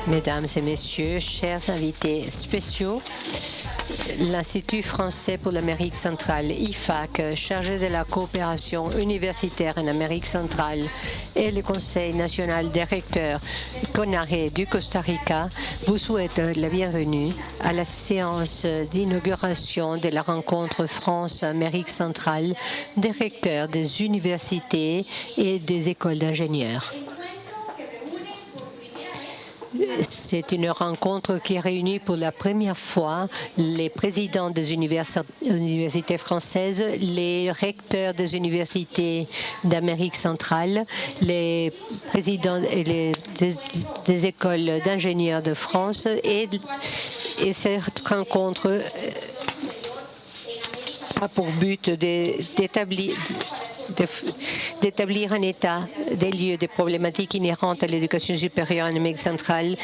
Mesdames et messieurs, chers invités spéciaux, l'Institut français pour l'Amérique centrale, IFAC, chargé de la coopération universitaire en Amérique centrale, et le Conseil national des recteurs CONARE du Costa Rica vous souhaitent la bienvenue à la séance d'inauguration de la rencontre France-Amérique centrale des recteurs des universités et des écoles d'ingénieurs. C'est une rencontre qui réunit pour la première fois les présidents des universités françaises, les recteurs des universités d'Amérique centrale, les présidents des écoles d'ingénieurs de France et cette rencontre a pour but d'établir un état des lieux des problématiques inhérentes à l'éducation supérieure en Amérique centrale,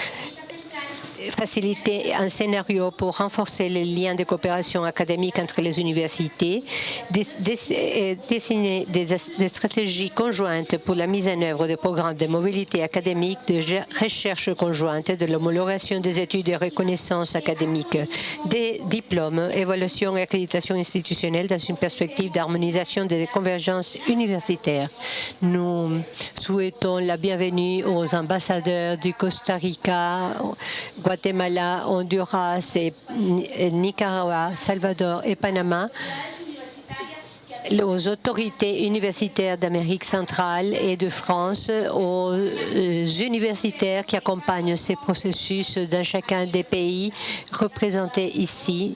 faciliter un scénario pour renforcer les liens de coopération académique entre les universités, dessiner des stratégies conjointes pour la mise en œuvre des programmes de mobilité académique, de recherche conjointe, de l'homologation des études et reconnaissance académique, des diplômes, évaluation et accréditation institutionnelle dans une perspective d'harmonisation des convergences universitaires. Nous souhaitons la bienvenue aux ambassadeurs du Costa Rica, Guatemala, Honduras, et Nicaragua, Salvador et Panama, aux autorités universitaires d'Amérique centrale et de France, aux universitaires qui accompagnent ces processus dans chacun des pays représentés ici.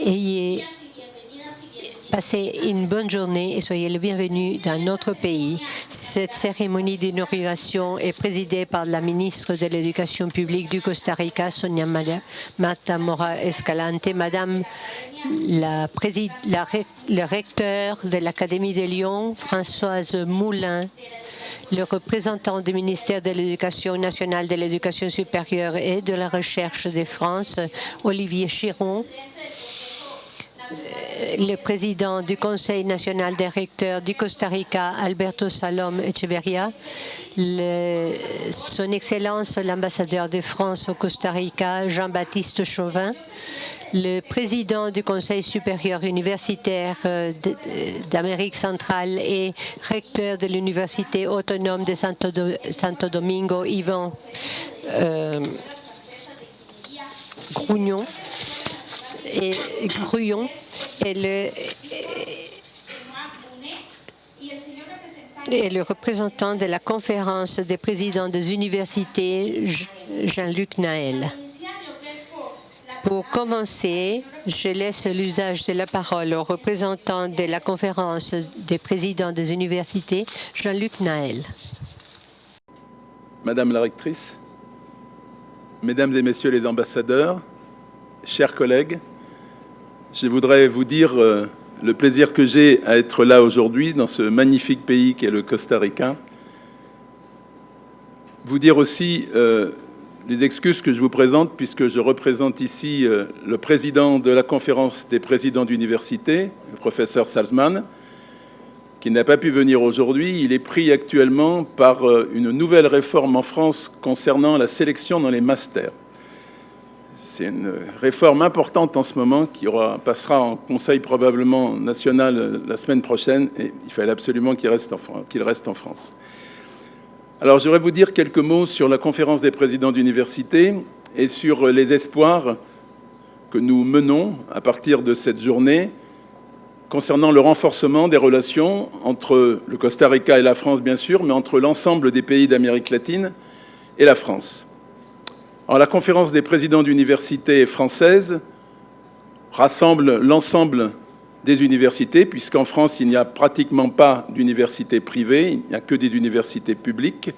Ayez passez une bonne journée et soyez le bienvenu dans notre pays. Cette cérémonie d'inauguration est présidée par la ministre de l'Éducation publique du Costa Rica, Sonia Matamora Escalante, Madame le recteur de l'Académie de Lyon, Françoise Moulin, le représentant du ministère de l'Éducation nationale, de l'Éducation supérieure et de la recherche de France, Olivier Chiron, le président du Conseil national des recteurs du Costa Rica, Alberto Salom Echeverria, son Excellence l'ambassadeur de France au Costa Rica, Jean-Baptiste Chauvin, le président du Conseil supérieur universitaire d'Amérique centrale et recteur de l'Université autonome de Santo Domingo, Yvan Grullon, et le représentant de la conférence des présidents des universités, Jean-Luc Naël. Pour commencer, je laisse l'usage de la parole au représentant de la conférence des présidents des universités, Jean-Luc Naël. Madame la rectrice, Mesdames et Messieurs les ambassadeurs, chers collègues, je voudrais vous dire le plaisir que j'ai à être là aujourd'hui dans ce magnifique pays qu'est le Costa Rica. Vous dire aussi les excuses que je vous présente puisque je représente ici le président de la conférence des présidents d'université, le professeur Salzman, qui n'a pas pu venir aujourd'hui. Il est pris actuellement par une nouvelle réforme en France concernant la sélection dans les masters. C'est une réforme importante en ce moment qui passera en conseil probablement national la semaine prochaine et il fallait absolument qu'il reste en France. Alors, je voudrais vous dire quelques mots sur la conférence des présidents d'université et sur les espoirs que nous menons à partir de cette journée concernant le renforcement des relations entre le Costa Rica et la France, bien sûr, mais entre l'ensemble des pays d'Amérique latine et la France. Alors, la conférence des présidents d'universités françaises rassemble l'ensemble des universités, puisqu'en France, il n'y a pratiquement pas d'universités privées, il n'y a que des universités publiques.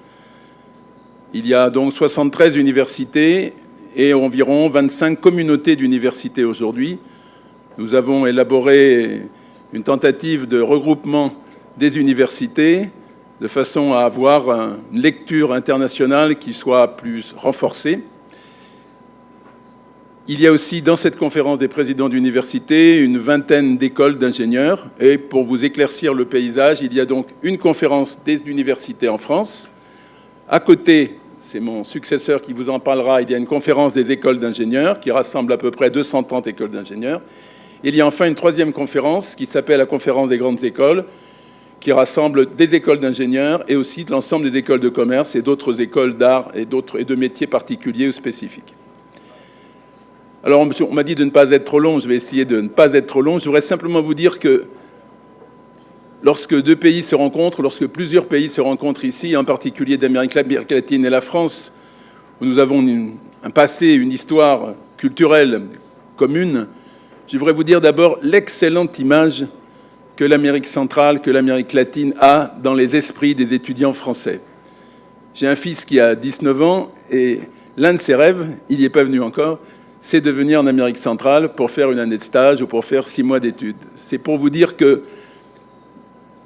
Il y a donc 73 universités et environ 25 communautés d'universités aujourd'hui. Nous avons élaboré une tentative de regroupement des universités de façon à avoir une lecture internationale qui soit plus renforcée. Il y a aussi dans cette conférence des présidents d'université une vingtaine d'écoles d'ingénieurs. Et pour vous éclaircir le paysage, il y a donc une conférence des universités en France. À côté c'est mon successeur qui vous en parlera, il y a une conférence des écoles d'ingénieurs qui rassemble à peu près 230 écoles d'ingénieurs. Il y a enfin une troisième conférence qui s'appelle la conférence des grandes écoles, qui rassemble des écoles d'ingénieurs et aussi l'ensemble des écoles de commerce et d'autres écoles d'art et de métiers particuliers ou spécifiques. Alors, on m'a dit de ne pas être trop long, je vais essayer de ne pas être trop long. Je voudrais simplement vous dire que lorsque deux pays se rencontrent, lorsque plusieurs pays se rencontrent ici, en particulier d'Amérique latine et la France, où nous avons un passé, une histoire culturelle commune, je voudrais vous dire d'abord l'excellente image que l'Amérique centrale, que l'Amérique latine a dans les esprits des étudiants français. J'ai un fils qui a 19 ans et l'un de ses rêves, il n'y est pas venu encore, c'est de venir en Amérique centrale pour faire une année de stage ou pour faire 6 mois d'études. C'est pour vous dire que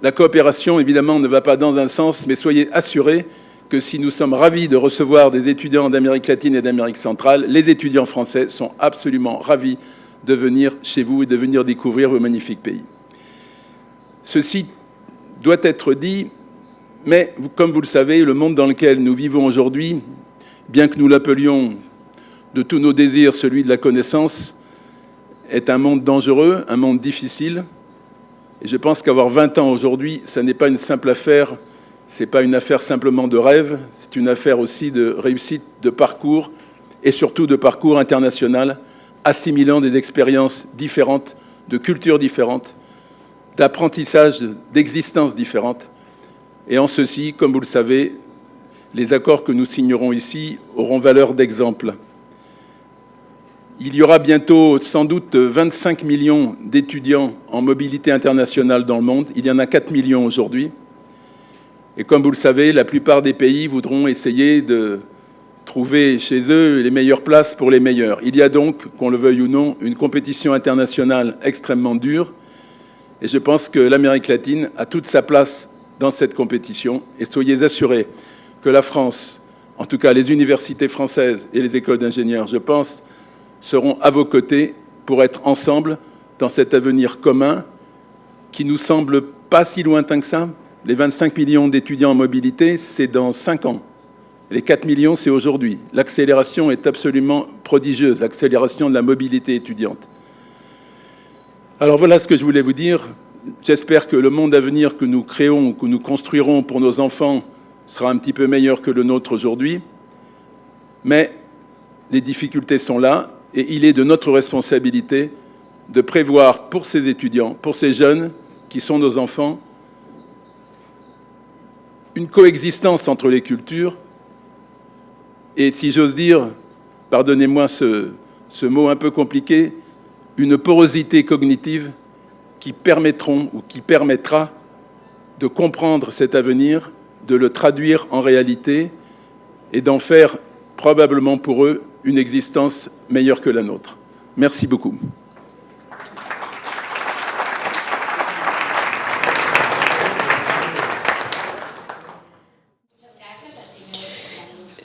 la coopération, évidemment, ne va pas dans un sens, mais soyez assurés que si nous sommes ravis de recevoir des étudiants d'Amérique latine et d'Amérique centrale, les étudiants français sont absolument ravis de venir chez vous et de venir découvrir vos magnifiques pays. Ceci doit être dit, mais comme vous le savez, le monde dans lequel nous vivons aujourd'hui, bien que nous l'appelions de tous nos désirs celui de la connaissance, est un monde dangereux, un monde difficile. Et je pense qu'avoir 20 ans aujourd'hui, ça n'est pas une simple affaire, ce n'est pas une affaire simplement de rêve, c'est une affaire aussi de réussite, de parcours, et surtout de parcours international, assimilant des expériences différentes, de cultures différentes, d'apprentissage, d'existences différentes. Et en ceci, comme vous le savez, les accords que nous signerons ici auront valeur d'exemple. Il y aura bientôt sans doute 25 millions d'étudiants en mobilité internationale dans le monde. Il y en a 4 millions aujourd'hui. Et comme vous le savez, la plupart des pays voudront essayer de trouver chez eux les meilleures places pour les meilleurs. Il y a donc, qu'on le veuille ou non, une compétition internationale extrêmement dure. Et je pense que l'Amérique latine a toute sa place dans cette compétition. Et soyez assurés que la France, en tout cas les universités françaises et les écoles d'ingénieurs, je pense, seront à vos côtés pour être ensemble dans cet avenir commun qui nous semble pas si lointain que ça. Les 25 millions d'étudiants en mobilité, c'est dans 5 ans. Les 4 millions, c'est aujourd'hui. L'accélération est absolument prodigieuse, l'accélération de la mobilité étudiante. Alors voilà ce que je voulais vous dire. J'espère que le monde à venir que nous créons, que nous construirons pour nos enfants sera un petit peu meilleur que le nôtre aujourd'hui. Mais les difficultés sont là. Et il est de notre responsabilité de prévoir pour ces étudiants, pour ces jeunes qui sont nos enfants, une coexistence entre les cultures et, si j'ose dire, pardonnez-moi ce mot un peu compliqué, une porosité cognitive qui permettront ou qui permettra de comprendre cet avenir, de le traduire en réalité et d'en faire probablement pour eux une existence meilleure que la nôtre. Merci beaucoup.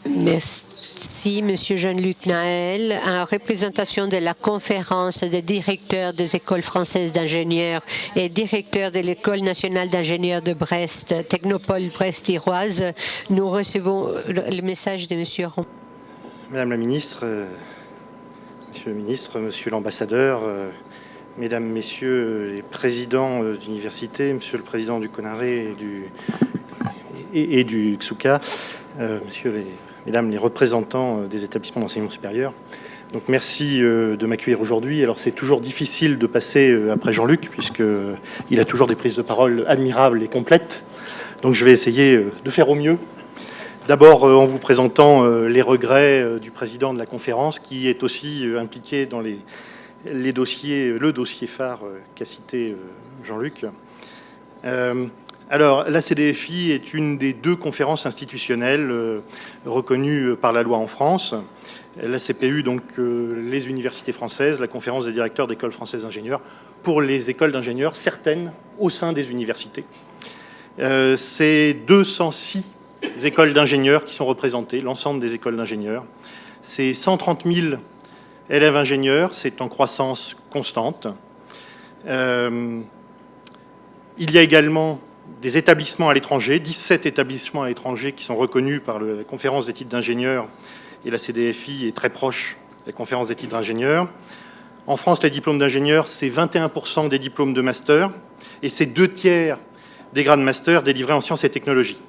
Merci, Monsieur Jean-Luc Naël. En représentation de la conférence des directeurs des écoles françaises d'ingénieurs et directeurs de l'École nationale d'ingénieurs de Brest, Technopole Brest-Iroise, nous recevons le message de Monsieur Ron. Madame la ministre, Monsieur le ministre, Monsieur l'ambassadeur, Mesdames, Messieurs les présidents d'université, Monsieur le président du CONARE et du XUCA, Mesdames les représentants des établissements d'enseignement supérieur. Donc merci de m'accueillir aujourd'hui. Alors c'est toujours difficile de passer après Jean-Luc puisqu'il a toujours des prises de parole admirables et complètes. Donc je vais essayer de faire au mieux. D'abord, en vous présentant les regrets du président de la conférence, qui est aussi impliqué dans le dossier phare qu'a cité Jean-Luc. Alors, la CDFI est une des 2 conférences institutionnelles reconnues par la loi en France. La CPU, donc les universités françaises, la conférence des directeurs d'écoles françaises d'ingénieurs, pour les écoles d'ingénieurs, certaines au sein des universités. C'est 206 écoles d'ingénieurs qui sont représentées, l'ensemble des écoles d'ingénieurs. C'est 130 000 élèves ingénieurs, c'est en croissance constante. Il y a également des établissements à l'étranger, 17 établissements à l'étranger qui sont reconnus par la conférence des titres d'ingénieurs, et la CDFI est très proche de la conférence des titres d'ingénieurs. En France, les diplômes d'ingénieurs, c'est 21% des diplômes de master, et c'est 2/3 des grades master délivrés en sciences et technologies.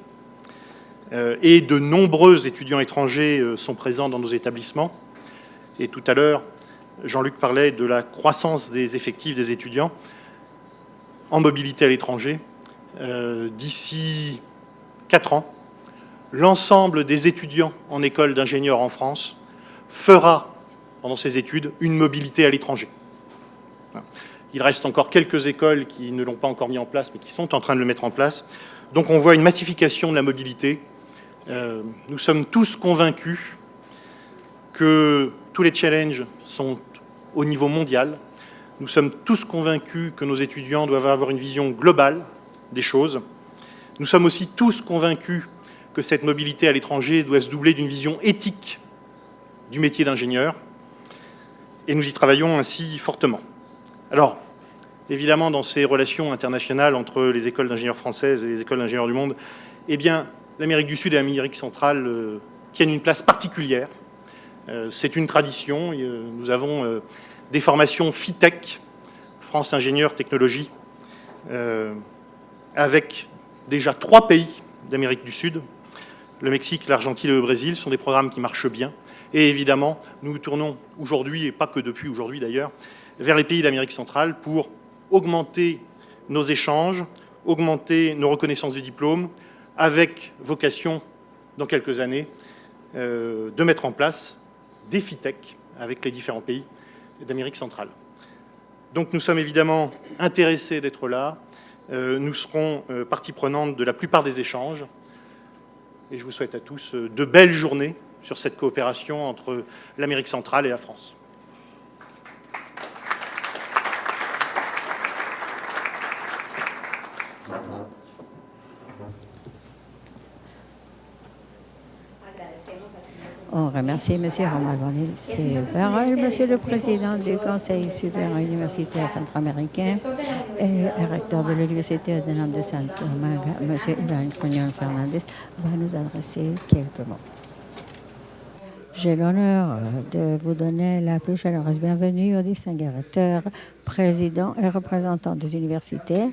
Et de nombreux étudiants étrangers sont présents dans nos établissements. Et tout à l'heure, Jean-Luc parlait de la croissance des effectifs des étudiants en mobilité à l'étranger. D'ici 4 ans, l'ensemble des étudiants en école d'ingénieurs en France fera, pendant ses études, une mobilité à l'étranger. Il reste encore quelques écoles qui ne l'ont pas encore mis en place, mais qui sont en train de le mettre en place. Donc on voit une massification de la mobilité. Nous sommes tous convaincus que tous les challenges sont au niveau mondial. Nous sommes tous convaincus que nos étudiants doivent avoir une vision globale des choses. Nous sommes aussi tous convaincus que cette mobilité à l'étranger doit se doubler d'une vision éthique du métier d'ingénieur. Et nous y travaillons ainsi fortement. Alors, évidemment, dans ces relations internationales entre les écoles d'ingénieurs françaises et les écoles d'ingénieurs du monde, eh bien, l'Amérique du Sud et l'Amérique centrale tiennent une place particulière. C'est une tradition. Nous avons des formations FITech, France Ingénieurs Technologie, avec déjà 3 pays d'Amérique du Sud. Le Mexique, l'Argentine et le Brésil sont des programmes qui marchent bien. Et évidemment, nous nous tournons aujourd'hui, et pas que depuis aujourd'hui d'ailleurs, vers les pays d'Amérique centrale pour augmenter nos échanges, augmenter nos reconnaissances du diplôme, avec vocation, dans quelques années, de mettre en place des FITech avec les différents pays d'Amérique centrale. Donc nous sommes évidemment intéressés d'être là. Nous serons partie prenante de la plupart des échanges. Et je vous souhaite à tous de belles journées sur cette coopération entre l'Amérique centrale et la France. On remercie M. Romain-Gagné de ses paroles. Monsieur le Président du Conseil supérieur universitaire centra-américain et recteur de l'Université de Nantes de Saint-Domingue, M. Ilan Cognon Fernandez, va nous adresser quelques mots. J'ai l'honneur de vous donner la plus chaleureuse bienvenue aux distingués recteurs, présidents et représentants des universités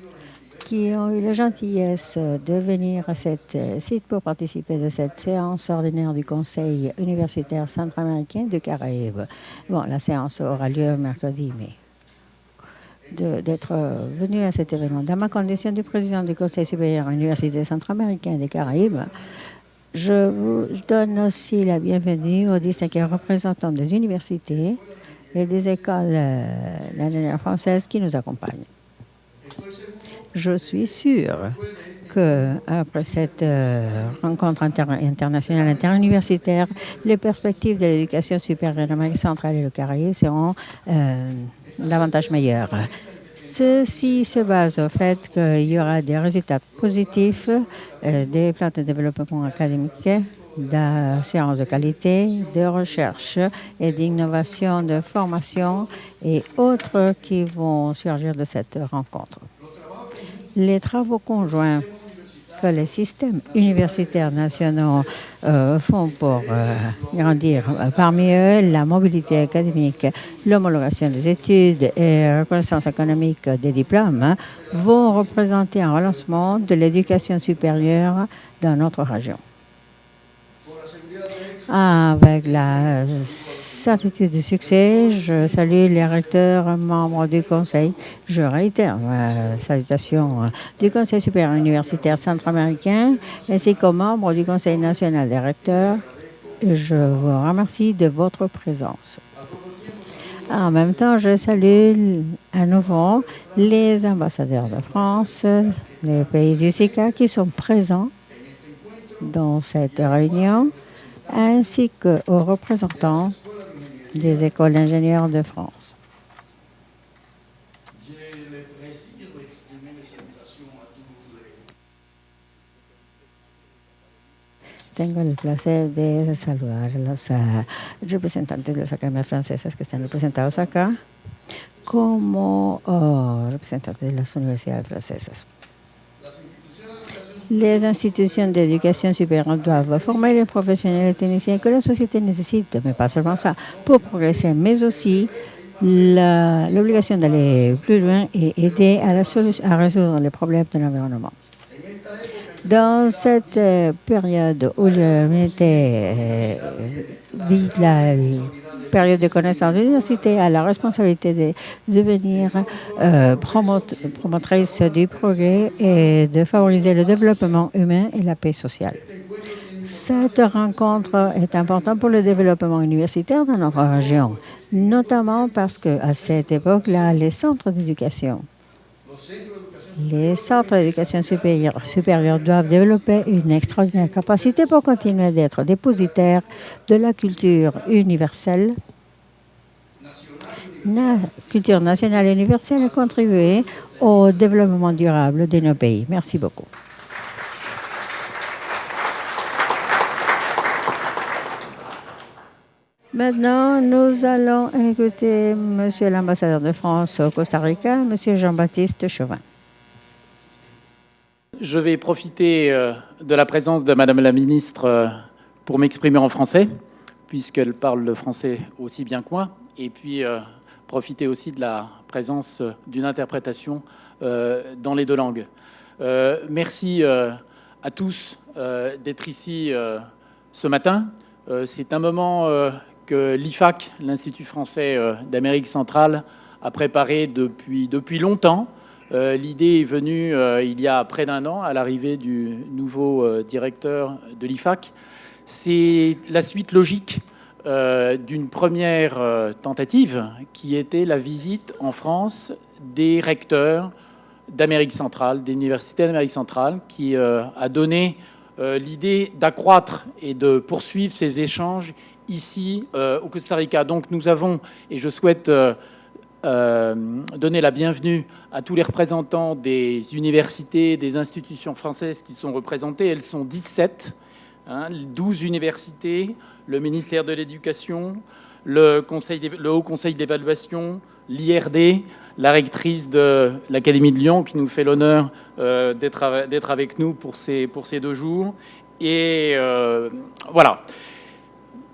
qui ont eu la gentillesse de venir à cet site pour participer de cette séance ordinaire du Conseil universitaire centra-américain de Caraïbes. Bon, la séance aura lieu mercredi, mais d'être venu à cet événement. Dans ma condition de président du Conseil supérieur universitaire centra-américain des Caraïbes, je vous donne aussi la bienvenue aux distingués représentants des universités et des écoles d'ingénieurs françaises qui nous accompagnent. Je suis sûre qu'après cette rencontre internationale interuniversitaire, les perspectives de l'éducation supérieure en Amérique centrale et le Caraïbe seront davantage meilleures. Ceci se base au fait qu'il y aura des résultats positifs, des plans de développement académique, d'assurance de qualité, de recherche et d'innovation, de formation et autres qui vont surgir de cette rencontre. Les travaux conjoints que les systèmes universitaires nationaux font pour grandir, parmi eux la mobilité académique, l'homologation des études et la reconnaissance économique des diplômes, vont représenter un relancement de l'éducation supérieure dans notre région. Avec la certitude du succès, je salue les recteurs membres du Conseil. Je réitère ma salutation du Conseil supérieur universitaire centra-américain ainsi qu'aux membres du Conseil national des recteurs. Je vous remercie de votre présence. En même temps, je salue à nouveau les ambassadeurs de France, les pays du SICA qui sont présents dans cette réunion, ainsi qu'aux représentants des écoles d'ingénieurs de France. Tengo el placer de saludar a los representantes de las academias francesas que están representados acá como representantes de las universidades francesas. Les institutions d'éducation supérieure doivent former les professionnels et techniciens que la société nécessite, mais pas seulement ça, pour progresser, mais aussi l'obligation d'aller plus loin et aider à résoudre les problèmes de l'environnement. Dans cette période où l'humanité vit la période de connaissance, l'université a la responsabilité de devenir promotrice du progrès et de favoriser le développement humain et la paix sociale. Cette rencontre est importante pour le développement universitaire dans notre région, notamment parce qu'à cette époque-là, les centres d'éducation supérieure doivent développer une extraordinaire capacité pour continuer d'être dépositaires de la culture universelle, culture nationale et universelle et contribuer au développement durable de nos pays. Merci beaucoup. Maintenant, nous allons écouter Monsieur l'ambassadeur de France au Costa Rica, Monsieur Jean-Baptiste Chauvin. Je vais profiter de la présence de Madame la ministre pour m'exprimer en français, puisqu'elle parle le français aussi bien que moi, et puis profiter aussi de la présence d'une interprétation dans les deux langues. Merci à tous d'être ici ce matin. C'est un moment que l'IFAC, l'Institut français d'Amérique centrale, a préparé depuis longtemps. L'idée est venue il y a près d'un an à l'arrivée du nouveau directeur de l'IFAC. C'est la suite logique d'une première tentative qui était la visite en France des recteurs d'Amérique centrale, des universités d'Amérique centrale, qui a donné l'idée d'accroître et de poursuivre ces échanges ici au Costa Rica. Donc nous avons, et je souhaite donner la bienvenue à tous les représentants des universités, des institutions françaises qui sont représentées. Elles sont 17, 12 universités, le ministère de l'Éducation, le Haut Conseil d'évaluation, l'IRD, la rectrice de l'Académie de Lyon qui nous fait l'honneur d'être avec nous pour ces 2 jours. Et voilà.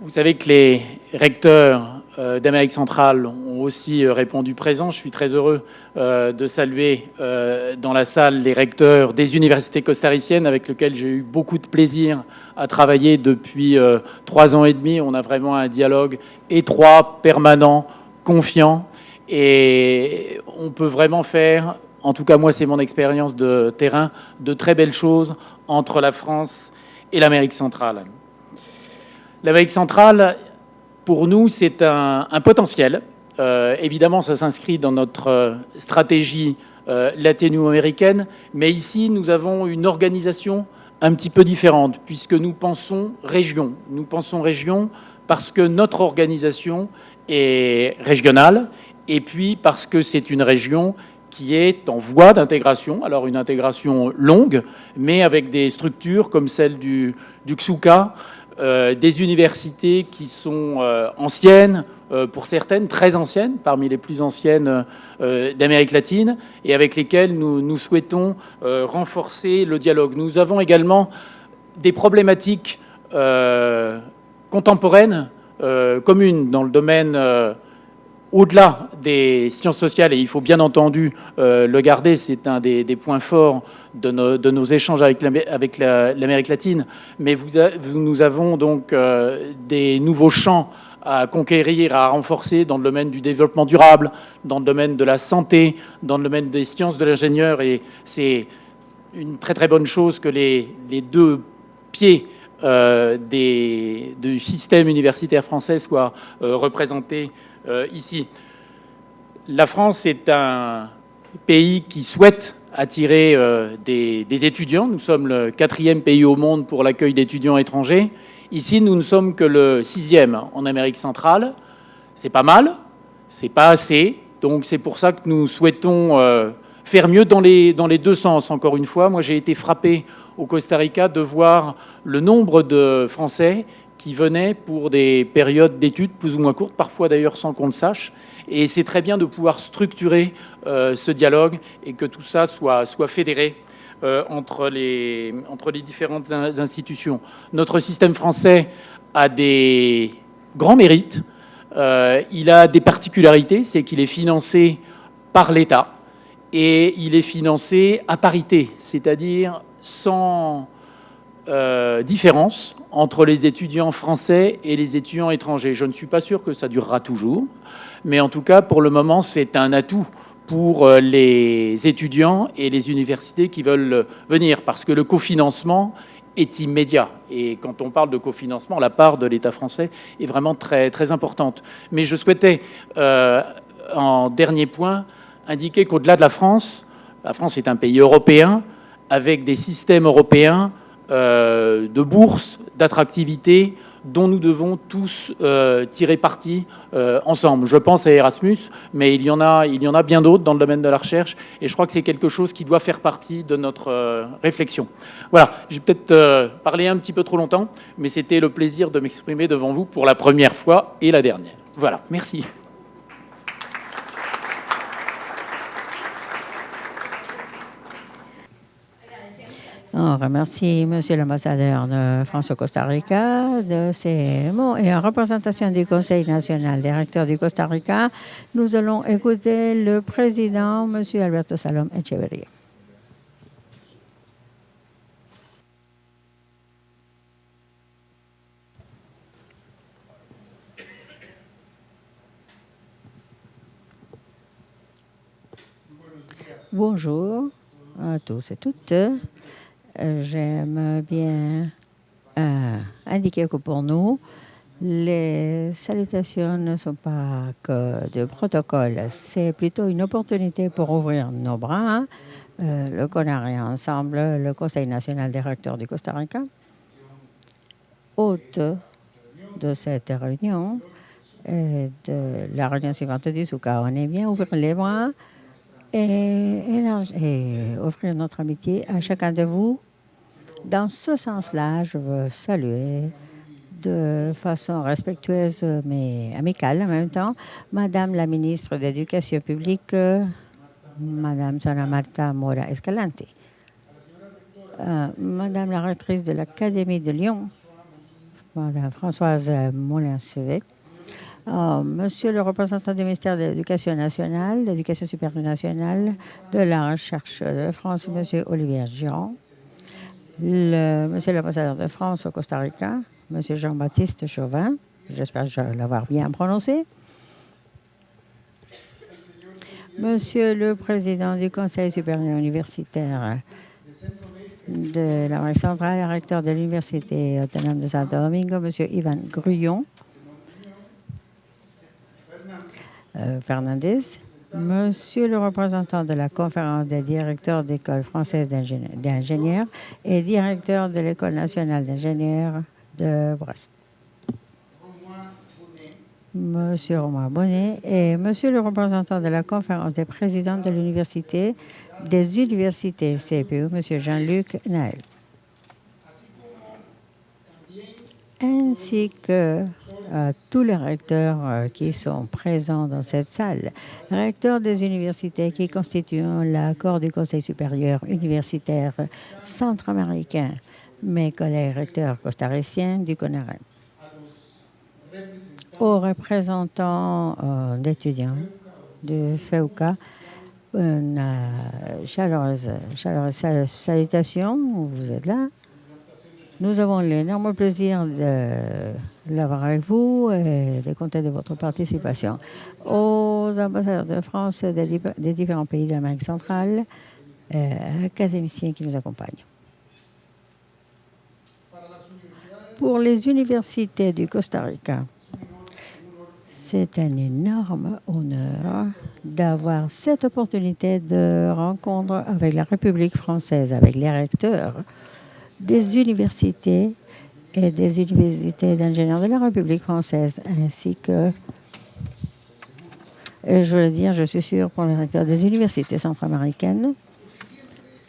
Vous savez que les recteurs d'Amérique centrale ont aussi répondu présent. Je suis très heureux de saluer dans la salle les recteurs des universités costariciennes avec lesquels j'ai eu beaucoup de plaisir à travailler depuis 3 ans et demi. On a vraiment un dialogue étroit, permanent, confiant, et on peut vraiment faire, en tout cas moi c'est mon expérience de terrain, de très belles choses entre la France et l'Amérique centrale. L'Amérique centrale, pour nous, c'est un potentiel. Évidemment, ça s'inscrit dans notre stratégie latino-américaine, mais ici, nous avons une organisation un petit peu différente, puisque nous pensons région. Nous pensons région parce que notre organisation est régionale, et puis parce que c'est une région qui est en voie d'intégration, alors une intégration longue, mais avec des structures comme celle du XUCA, des universités qui sont anciennes, pour certaines très anciennes, parmi les plus anciennes d'Amérique latine, et avec lesquelles nous souhaitons renforcer le dialogue. Nous avons également des problématiques contemporaines, communes, dans le domaine au-delà des sciences sociales, et il faut bien entendu le garder, c'est un des points forts de nos échanges avec l'Amérique latine, mais nous avons donc des nouveaux champs à conquérir, à renforcer dans le domaine du développement durable, dans le domaine de la santé, dans le domaine des sciences de l'ingénieur, et c'est une très très bonne chose que les 2 pieds du système universitaire français soient représentés ici. La France est un pays qui souhaite attirer des étudiants. Nous sommes le 4e pays au monde pour l'accueil d'étudiants étrangers. Ici, nous ne sommes que le 6e en Amérique centrale. C'est pas mal, c'est pas assez. Donc c'est pour ça que nous souhaitons faire mieux dans les 2 sens. Encore une fois, moi j'ai été frappé au Costa Rica de voir le nombre de Français qui venaient pour des périodes d'études plus ou moins courtes, parfois d'ailleurs sans qu'on le sache. Et c'est très bien de pouvoir structurer ce dialogue et que tout ça soit fédéré entre les différentes institutions. Notre système français a des grands mérites. Il a des particularités, c'est qu'il est financé par l'État et il est financé à parité, c'est-à-dire sans différence entre les étudiants français et les étudiants étrangers. Je ne suis pas sûr que ça durera toujours, mais en tout cas, pour le moment, c'est un atout pour les étudiants et les universités qui veulent venir, parce que le cofinancement est immédiat. Et quand on parle de cofinancement, la part de l'État français est vraiment très, très importante. Mais je souhaitais, en dernier point, indiquer qu'au-delà de la France est un pays européen avec des systèmes européens de bourses, d'attractivité, dont nous devons tous tirer parti ensemble. Je pense à Erasmus, mais il y en a bien d'autres dans le domaine de la recherche, et je crois que c'est quelque chose qui doit faire partie de notre réflexion. Voilà, j'ai peut-être parlé un petit peu trop longtemps, mais c'était le plaisir de m'exprimer devant vous pour la première fois et la dernière. Voilà, merci. On remercie Monsieur l'ambassadeur de France au Costa Rica de ces mots. Et en représentation du Conseil national des recteurs du Costa Rica, nous allons écouter le président, Monsieur Alberto Salom Echeverría. Bonjour à tous et toutes. J'aime bien indiquer que pour nous, les salutations ne sont pas que de protocole, c'est plutôt une opportunité pour ouvrir nos bras. Le CONARE ensemble, le Conseil national des recteurs du Costa Rica, hôte de cette réunion et de la réunion suivante du SUCA. On est bien ouvrir les bras et offrir notre amitié à chacun de vous. Dans ce sens-là, je veux saluer de façon respectueuse mais amicale en même temps Madame la ministre de l'Éducation publique, Madame Sana Marta Mora Escalante, Madame la rectrice de l'Académie de Lyon, Madame Françoise Moulin-Cévé, Monsieur le représentant du ministère de l'Éducation nationale, de l'Éducation supérieure nationale, de la recherche de France, Monsieur Olivier Giron, Monsieur l'ambassadeur de France au Costa Rica, Monsieur Jean-Baptiste Chauvin, j'espère l'avoir bien prononcé, Monsieur le président du Conseil supérieur universitaire de l'Amérique centrale, recteur de l'Université autonome de Santo Domingo, Monsieur Ivan Grullon, Fernandez, Monsieur le représentant de la conférence des directeurs d'école française d'ingénieurs et directeur de l'École nationale d'ingénieurs de Brest, Monsieur Romain Bonnet, et Monsieur le représentant de la conférence des présidents de l'université des universités CPU, Monsieur Jean-Luc Naël, ainsi que tous les recteurs qui sont présents dans cette salle, recteurs des universités qui constituent l'accord du Conseil supérieur universitaire centra-américain, mes collègues recteurs costariciens du CONARE, aux représentants d'étudiants de FEUCA, une chaleureuse salutation, vous êtes là. Nous avons l'énorme plaisir de l'avoir avec vous et de compter de votre participation. Aux ambassadeurs de France des différents pays de l'Amérique centrale, académiciens qui nous accompagnent. Pour les universités du Costa Rica, c'est un énorme honneur d'avoir cette opportunité de rencontre avec la République française, avec les recteurs des universités et des universités d'ingénieurs de la République française, ainsi que, je veux dire, je suis sûre pour les recteurs des universités centra-américaines,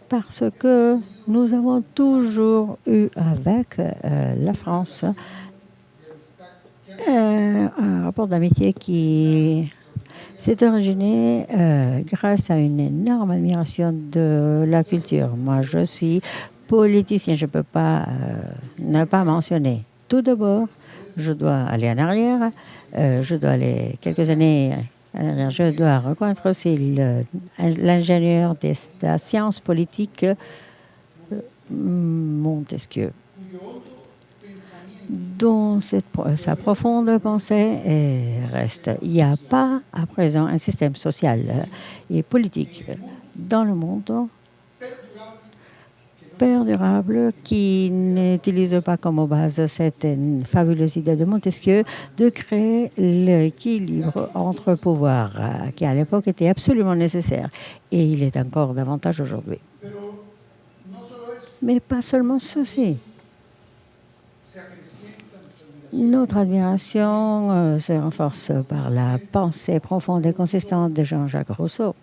parce que nous avons toujours eu avec la France un rapport d'amitié qui C'est originé grâce à une énorme admiration de la culture. Moi, je suis politicien, je ne peux pas ne pas mentionner. Tout d'abord, je dois aller en arrière, je dois aller quelques années en arrière, je dois reconnaître, c'est l'ingénieur de la science politique Montesquieu, dont sa profonde pensée reste. Il n'y a pas à présent un système social et politique dans le monde perdurable qui n'utilise pas comme base cette fabuleuse idée de Montesquieu de créer l'équilibre entre pouvoirs qui à l'époque était absolument nécessaire et il est encore davantage aujourd'hui. Mais pas seulement ceci. Notre admiration se renforce par la pensée profonde et consistante de Jean-Jacques Rousseau,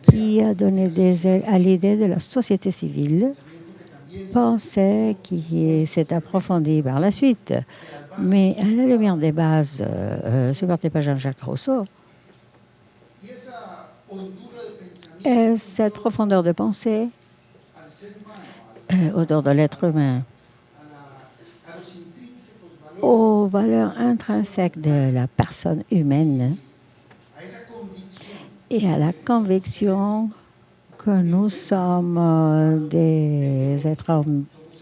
qui a donné des ailes à l'idée de la société civile, pensée qui s'est approfondie par la suite, mais à la lumière des bases supportées par Jean-Jacques Rousseau. Et cette profondeur de pensée autour de l'être humain, aux valeurs intrinsèques de la personne humaine et à la conviction que nous sommes des êtres en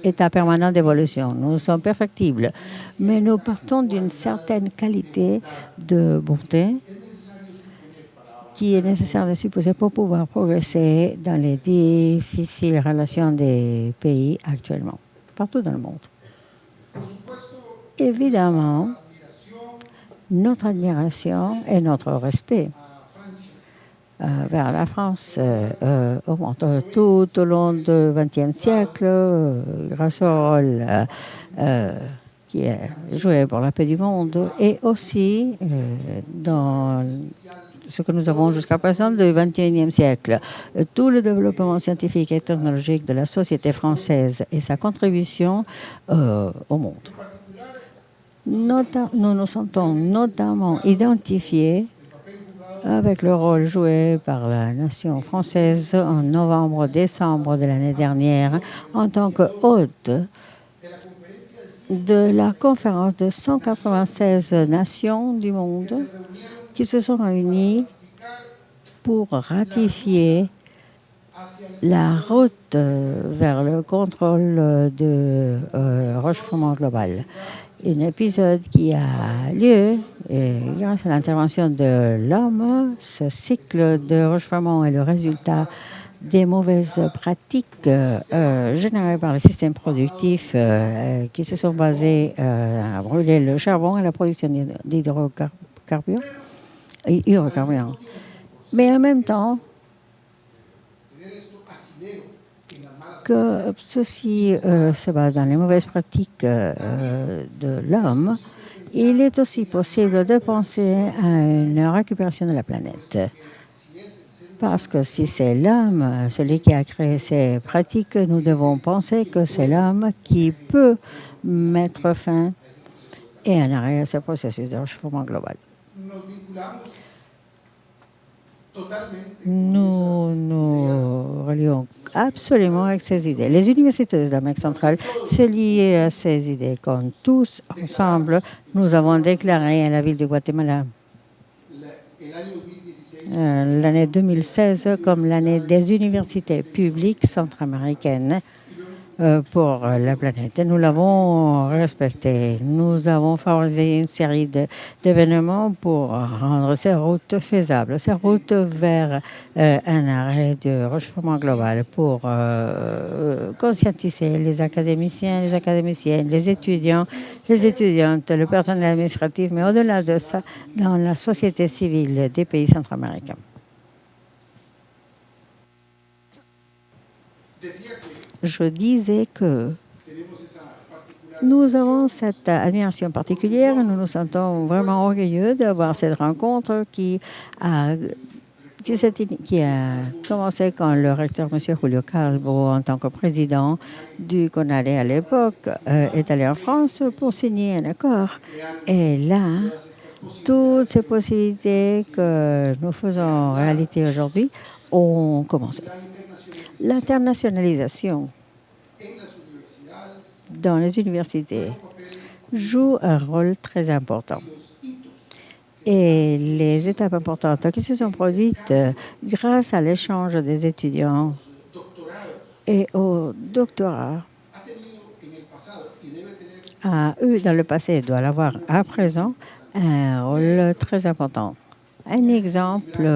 état permanent d'évolution. Nous sommes perfectibles, mais nous partons d'une certaine qualité de bonté qui est nécessaire de supposer pour pouvoir progresser dans les difficiles relations des pays actuellement, partout dans le monde. Évidemment, notre admiration et notre respect vers la France augmente tout au long du XXe siècle, grâce au rôle qui est joué pour la paix du monde et aussi dans ce que nous avons jusqu'à présent du XXIe siècle. Tout le développement scientifique et technologique de la société française et sa contribution au monde. Nous nous sentons notamment identifiés avec le rôle joué par la nation française en novembre-décembre de l'année dernière en tant que hôte de la conférence de 196 nations du monde qui se sont réunies pour ratifier la route vers le contrôle de réchauffement global. Un épisode qui a lieu grâce à l'intervention de l'homme. Ce cycle de réchauffement est le résultat des mauvaises pratiques générées par le système productif qui se sont basées à brûler le charbon et la production d'hydrocarbures. Mais en même temps, que ceci se base dans les mauvaises pratiques de l'homme, il est aussi possible de penser à une récupération de la planète. Parce que si c'est l'homme, celui qui a créé ces pratiques, nous devons penser que c'est l'homme qui peut mettre fin et en arrêt à ce processus de réchauffement global. Nous nous relions absolument avec ces idées. Les universités de l'Amérique centrale se lient à ces idées. Comme tous ensemble, nous avons déclaré à la ville de Guatemala l'année 2016 comme l'année des universités publiques centra-américaines pour la planète. Et nous l'avons respecté. Nous avons favorisé une série d'événements pour rendre ces routes faisables, ces routes vers un arrêt du réchauffement global, pour conscientiser les académiciens, les académiciennes, les étudiants, les étudiantes, le personnel administratif, mais au-delà de ça, dans la société civile des pays centra-américains. Je disais que nous avons cette admiration particulière. Nous nous sentons vraiment orgueilleux d'avoir cette rencontre qui a commencé quand le recteur, M. Julio Calvo, en tant que président du CONADE à l'époque, est allé en France pour signer un accord. Et là, toutes ces possibilités que nous faisons réalité aujourd'hui ont commencé. L'internationalisation dans les universités joue un rôle très important. Et les étapes importantes qui se sont produites grâce à l'échange des étudiants et au doctorat a eu dans le passé et doit l'avoir à présent un rôle très important. Un exemple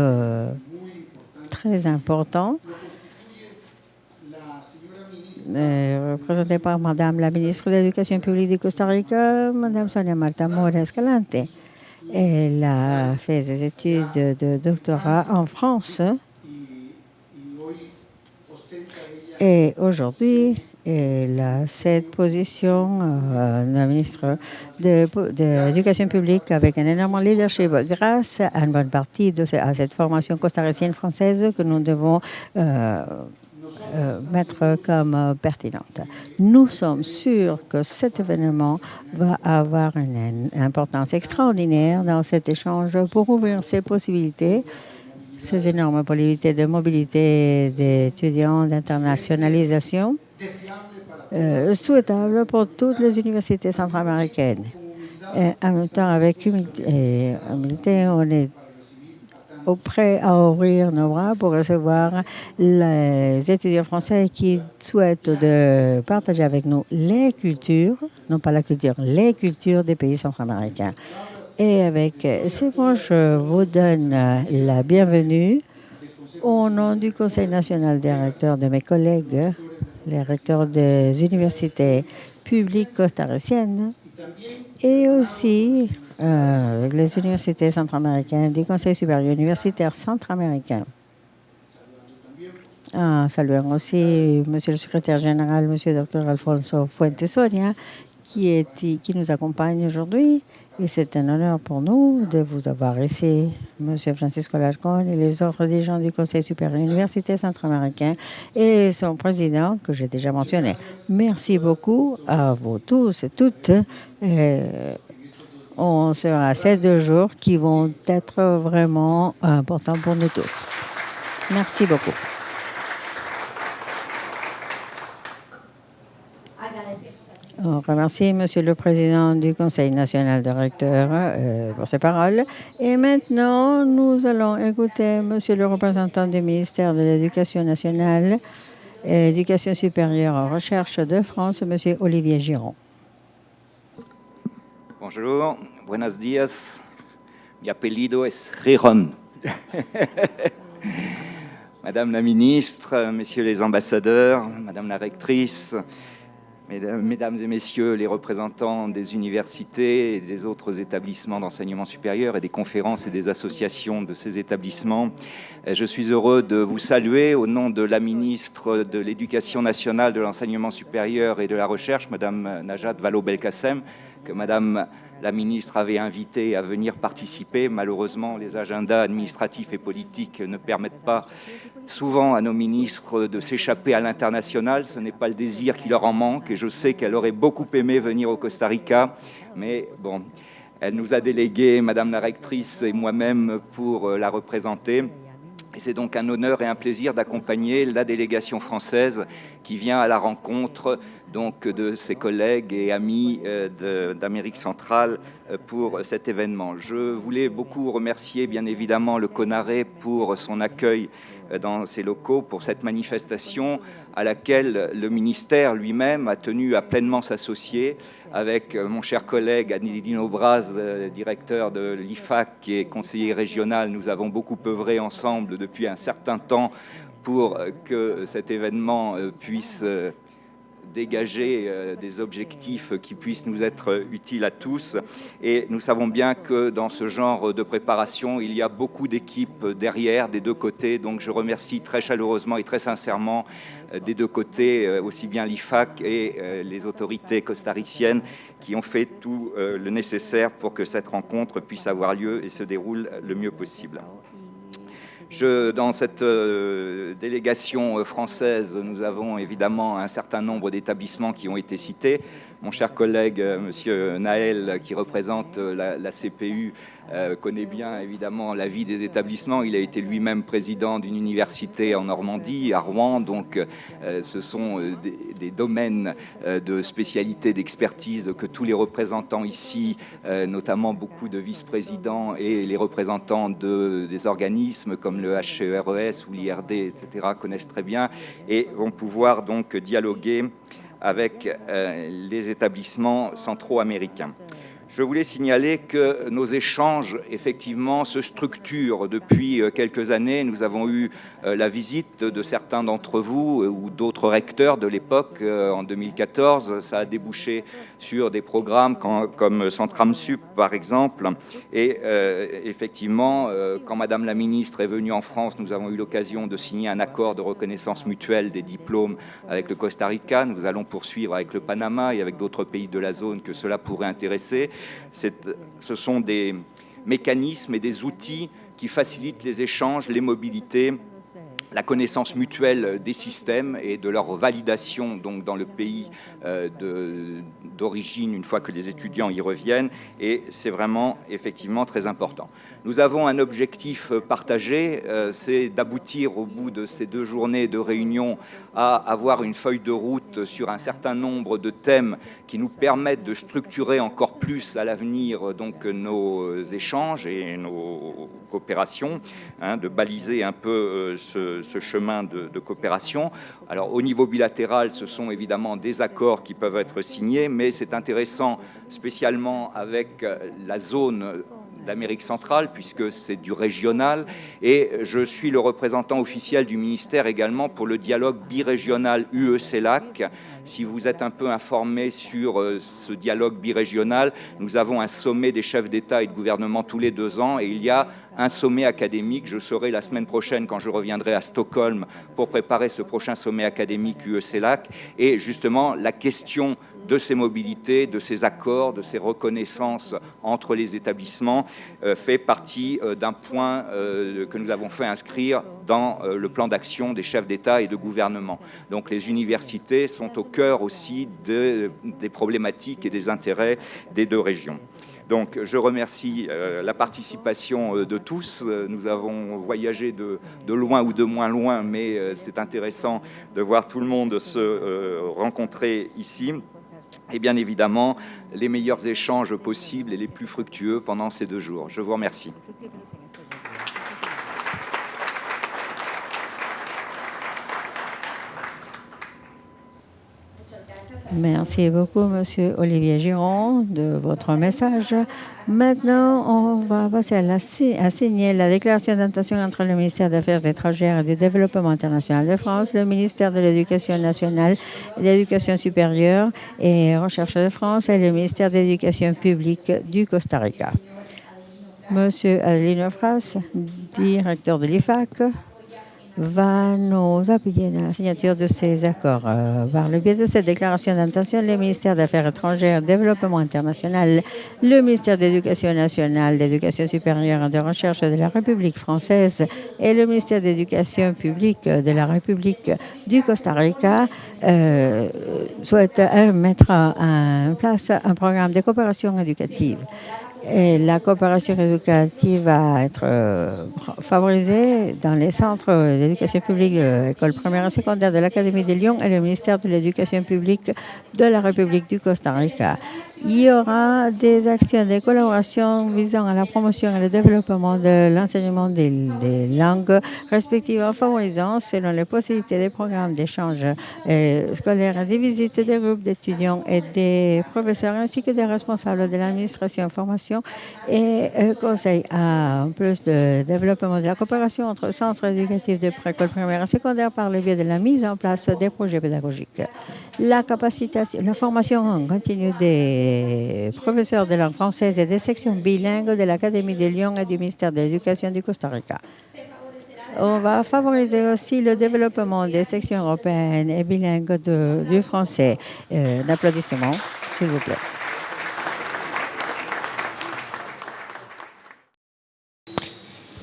très important représenté par Madame la ministre de l'Éducation publique du Costa Rica, Madame Sonia Marta Mora Escalante. Elle a fait des études de doctorat en France et aujourd'hui, elle a cette position de ministre de l'Éducation publique avec un énorme leadership grâce à une bonne partie à cette formation costaricienne française que nous devons mettre comme pertinente. Nous sommes sûrs que cet événement va avoir une importance extraordinaire dans cet échange pour ouvrir ces possibilités, ces énormes possibilités de mobilité des étudiants, d'internationalisation, souhaitables pour toutes les universités centra-américaines. En même temps, avec humilité, on est prêt à ouvrir nos bras pour recevoir les étudiants français qui souhaitent de partager avec nous les cultures, non pas la culture, les cultures des pays centra-américains. Et avec ces mots, je vous donne la bienvenue au nom du Conseil national des recteurs, de mes collègues, les recteurs des universités publiques costariciennes et aussi les universités centra-américaines, du Conseil supérieur universitaire centra-américain. Saluons aussi Monsieur le secrétaire général, Monsieur le Dr Alfonso Fuentes Soria, qui nous accompagne aujourd'hui. Et c'est un honneur pour nous de vous avoir ici, Monsieur Francisco Alarcón et les autres dirigeants du Conseil supérieur universitaire centra-américain et son président que j'ai déjà mentionné. Merci beaucoup à vous tous et toutes. On sera ces 2 jours qui vont être vraiment importants pour nous tous. Merci beaucoup. On remercie Monsieur le Président du Conseil national de recteurs pour ses paroles. Et maintenant, nous allons écouter Monsieur le représentant du ministère de l'Éducation nationale et l'Éducation supérieure et recherche de France, Monsieur Olivier Giron. Bonjour, buenos días. Mi apellido es Giron. Madame la ministre, messieurs les ambassadeurs, madame la rectrice, mesdames et messieurs les représentants des universités et des autres établissements d'enseignement supérieur et des conférences et des associations de ces établissements, je suis heureux de vous saluer au nom de la ministre de l'Éducation nationale, de l'enseignement supérieur et de la recherche, madame Najat Vallaud-Belkacem, que madame la ministre avait invité à venir participer. Malheureusement, les agendas administratifs et politiques ne permettent pas souvent à nos ministres de s'échapper à l'international. Ce n'est pas le désir qui leur en manque et je sais qu'elle aurait beaucoup aimé venir au Costa Rica, mais bon, elle nous a délégué, madame la rectrice et moi-même, pour la représenter. Et c'est donc un honneur et un plaisir d'accompagner la délégation française qui vient à la rencontre donc de ses collègues et amis d'Amérique centrale pour cet événement. Je voulais beaucoup remercier bien évidemment le CONARE pour son accueil dans ses locaux pour cette manifestation à laquelle le ministère lui-même a tenu à pleinement s'associer avec mon cher collègue Adilino Braz, directeur de l'IFAC qui est conseiller régional. Nous avons beaucoup œuvré ensemble depuis un certain temps pour que cet événement puisse dégager des objectifs qui puissent nous être utiles à tous. Et nous savons bien que dans ce genre de préparation, il y a beaucoup d'équipes derrière, des 2 côtés. Donc je remercie très chaleureusement et très sincèrement des 2 côtés, aussi bien l'IFAC et les autorités costariciennes qui ont fait tout le nécessaire pour que cette rencontre puisse avoir lieu et se déroule le mieux possible. Dans cette délégation française, nous avons évidemment un certain nombre d'établissements qui ont été cités, Mon cher collègue, monsieur Naël, qui représente la CPU, connaît bien évidemment la vie des établissements. Il a été lui-même président d'une université en Normandie, à Rouen, donc ce sont des domaines de spécialité, d'expertise que tous les représentants ici, notamment beaucoup de vice-présidents et les représentants des organismes comme le HCERES ou l'IRD, etc., connaissent très bien et vont pouvoir donc dialoguer avec les établissements centraux américains. Je voulais signaler que nos échanges, effectivement, se structurent depuis quelques années. Nous avons eu la visite de certains d'entre vous ou d'autres recteurs de l'époque en 2014. Ça a débouché sur des programmes comme Centram Sup, par exemple. Et effectivement, quand Madame la Ministre est venue en France, nous avons eu l'occasion de signer un accord de reconnaissance mutuelle des diplômes avec le Costa Rica. Nous allons poursuivre avec le Panama et avec d'autres pays de la zone que cela pourrait intéresser. Ce sont des mécanismes et des outils qui facilitent les échanges, les mobilités, la connaissance mutuelle des systèmes et de leur validation donc, dans le pays d'origine une fois que les étudiants y reviennent. Et c'est vraiment effectivement très important. Nous avons un objectif partagé, c'est d'aboutir au bout de ces 2 journées de réunion à avoir une feuille de route sur un certain nombre de thèmes qui nous permettent de structurer encore plus à l'avenir donc nos échanges et nos coopérations, de baliser un peu ce chemin de coopération. Alors au niveau bilatéral, ce sont évidemment des accords qui peuvent être signés, mais c'est intéressant spécialement avec la zone d'Amérique centrale, puisque c'est du régional, et je suis le représentant officiel du ministère également pour le dialogue birégional UE-CELAC. Si vous êtes un peu informé sur ce dialogue birégional, nous avons un sommet des chefs d'État et de gouvernement tous les 2 ans, et il y a un sommet académique. Je serai la semaine prochaine quand je reviendrai à Stockholm pour préparer ce prochain sommet académique UE-CELAC, et justement la question de ces mobilités, de ces accords, de ces reconnaissances entre les établissements fait partie d'un point que nous avons fait inscrire dans le plan d'action des chefs d'État et de gouvernement. Donc les universités sont au cœur aussi des problématiques et des intérêts des 2 régions. Donc je remercie la participation de tous. Nous avons voyagé de loin ou de moins loin, mais c'est intéressant de voir tout le monde se rencontrer ici. Et bien évidemment, les meilleurs échanges possibles et les plus fructueux pendant ces 2 jours. Je vous remercie. Merci beaucoup, Monsieur Olivier Giron, de votre message. Maintenant, on va passer à signer la déclaration d'intention entre le ministère des Affaires étrangères et du Développement international de France, le ministère de l'Éducation nationale, de l'Éducation supérieure et Recherche de France et le ministère de l'Éducation publique du Costa Rica. Monsieur Adelino Fras, directeur de l'IFAC, va nous appuyer dans la signature de ces accords. Par le biais de cette déclaration d'intention, le ministère des Affaires étrangères, Développement international, le ministère de l'Éducation nationale, d'Éducation supérieure et de recherche de la République française et le ministère de l'Éducation publique de la République du Costa Rica souhaitent mettre en place un programme de coopération éducative. Et la coopération éducative va être favorisée dans les centres d'éducation publique, école primaire et secondaire de l'Académie de Lyon et le ministère de l'Éducation publique de la République du Costa Rica. Il y aura des actions de collaboration visant à la promotion et le développement de l'enseignement des langues respectives en favorisant, selon les possibilités des programmes d'échange scolaire et des visites des groupes d'étudiants et des professeurs ainsi que des responsables de l'administration, formation et conseil, en plus de développement de la coopération entre centres éducatifs de préécole primaire et secondaire par le biais de la mise en place des projets pédagogiques. La capacitation, la formation continue des professeurs de langue française et des sections bilingues de l'Académie de Lyon et du ministère de l'Éducation du Costa Rica. On va favoriser aussi le développement des sections européennes et bilingues du français. D'applaudissements, s'il vous plaît.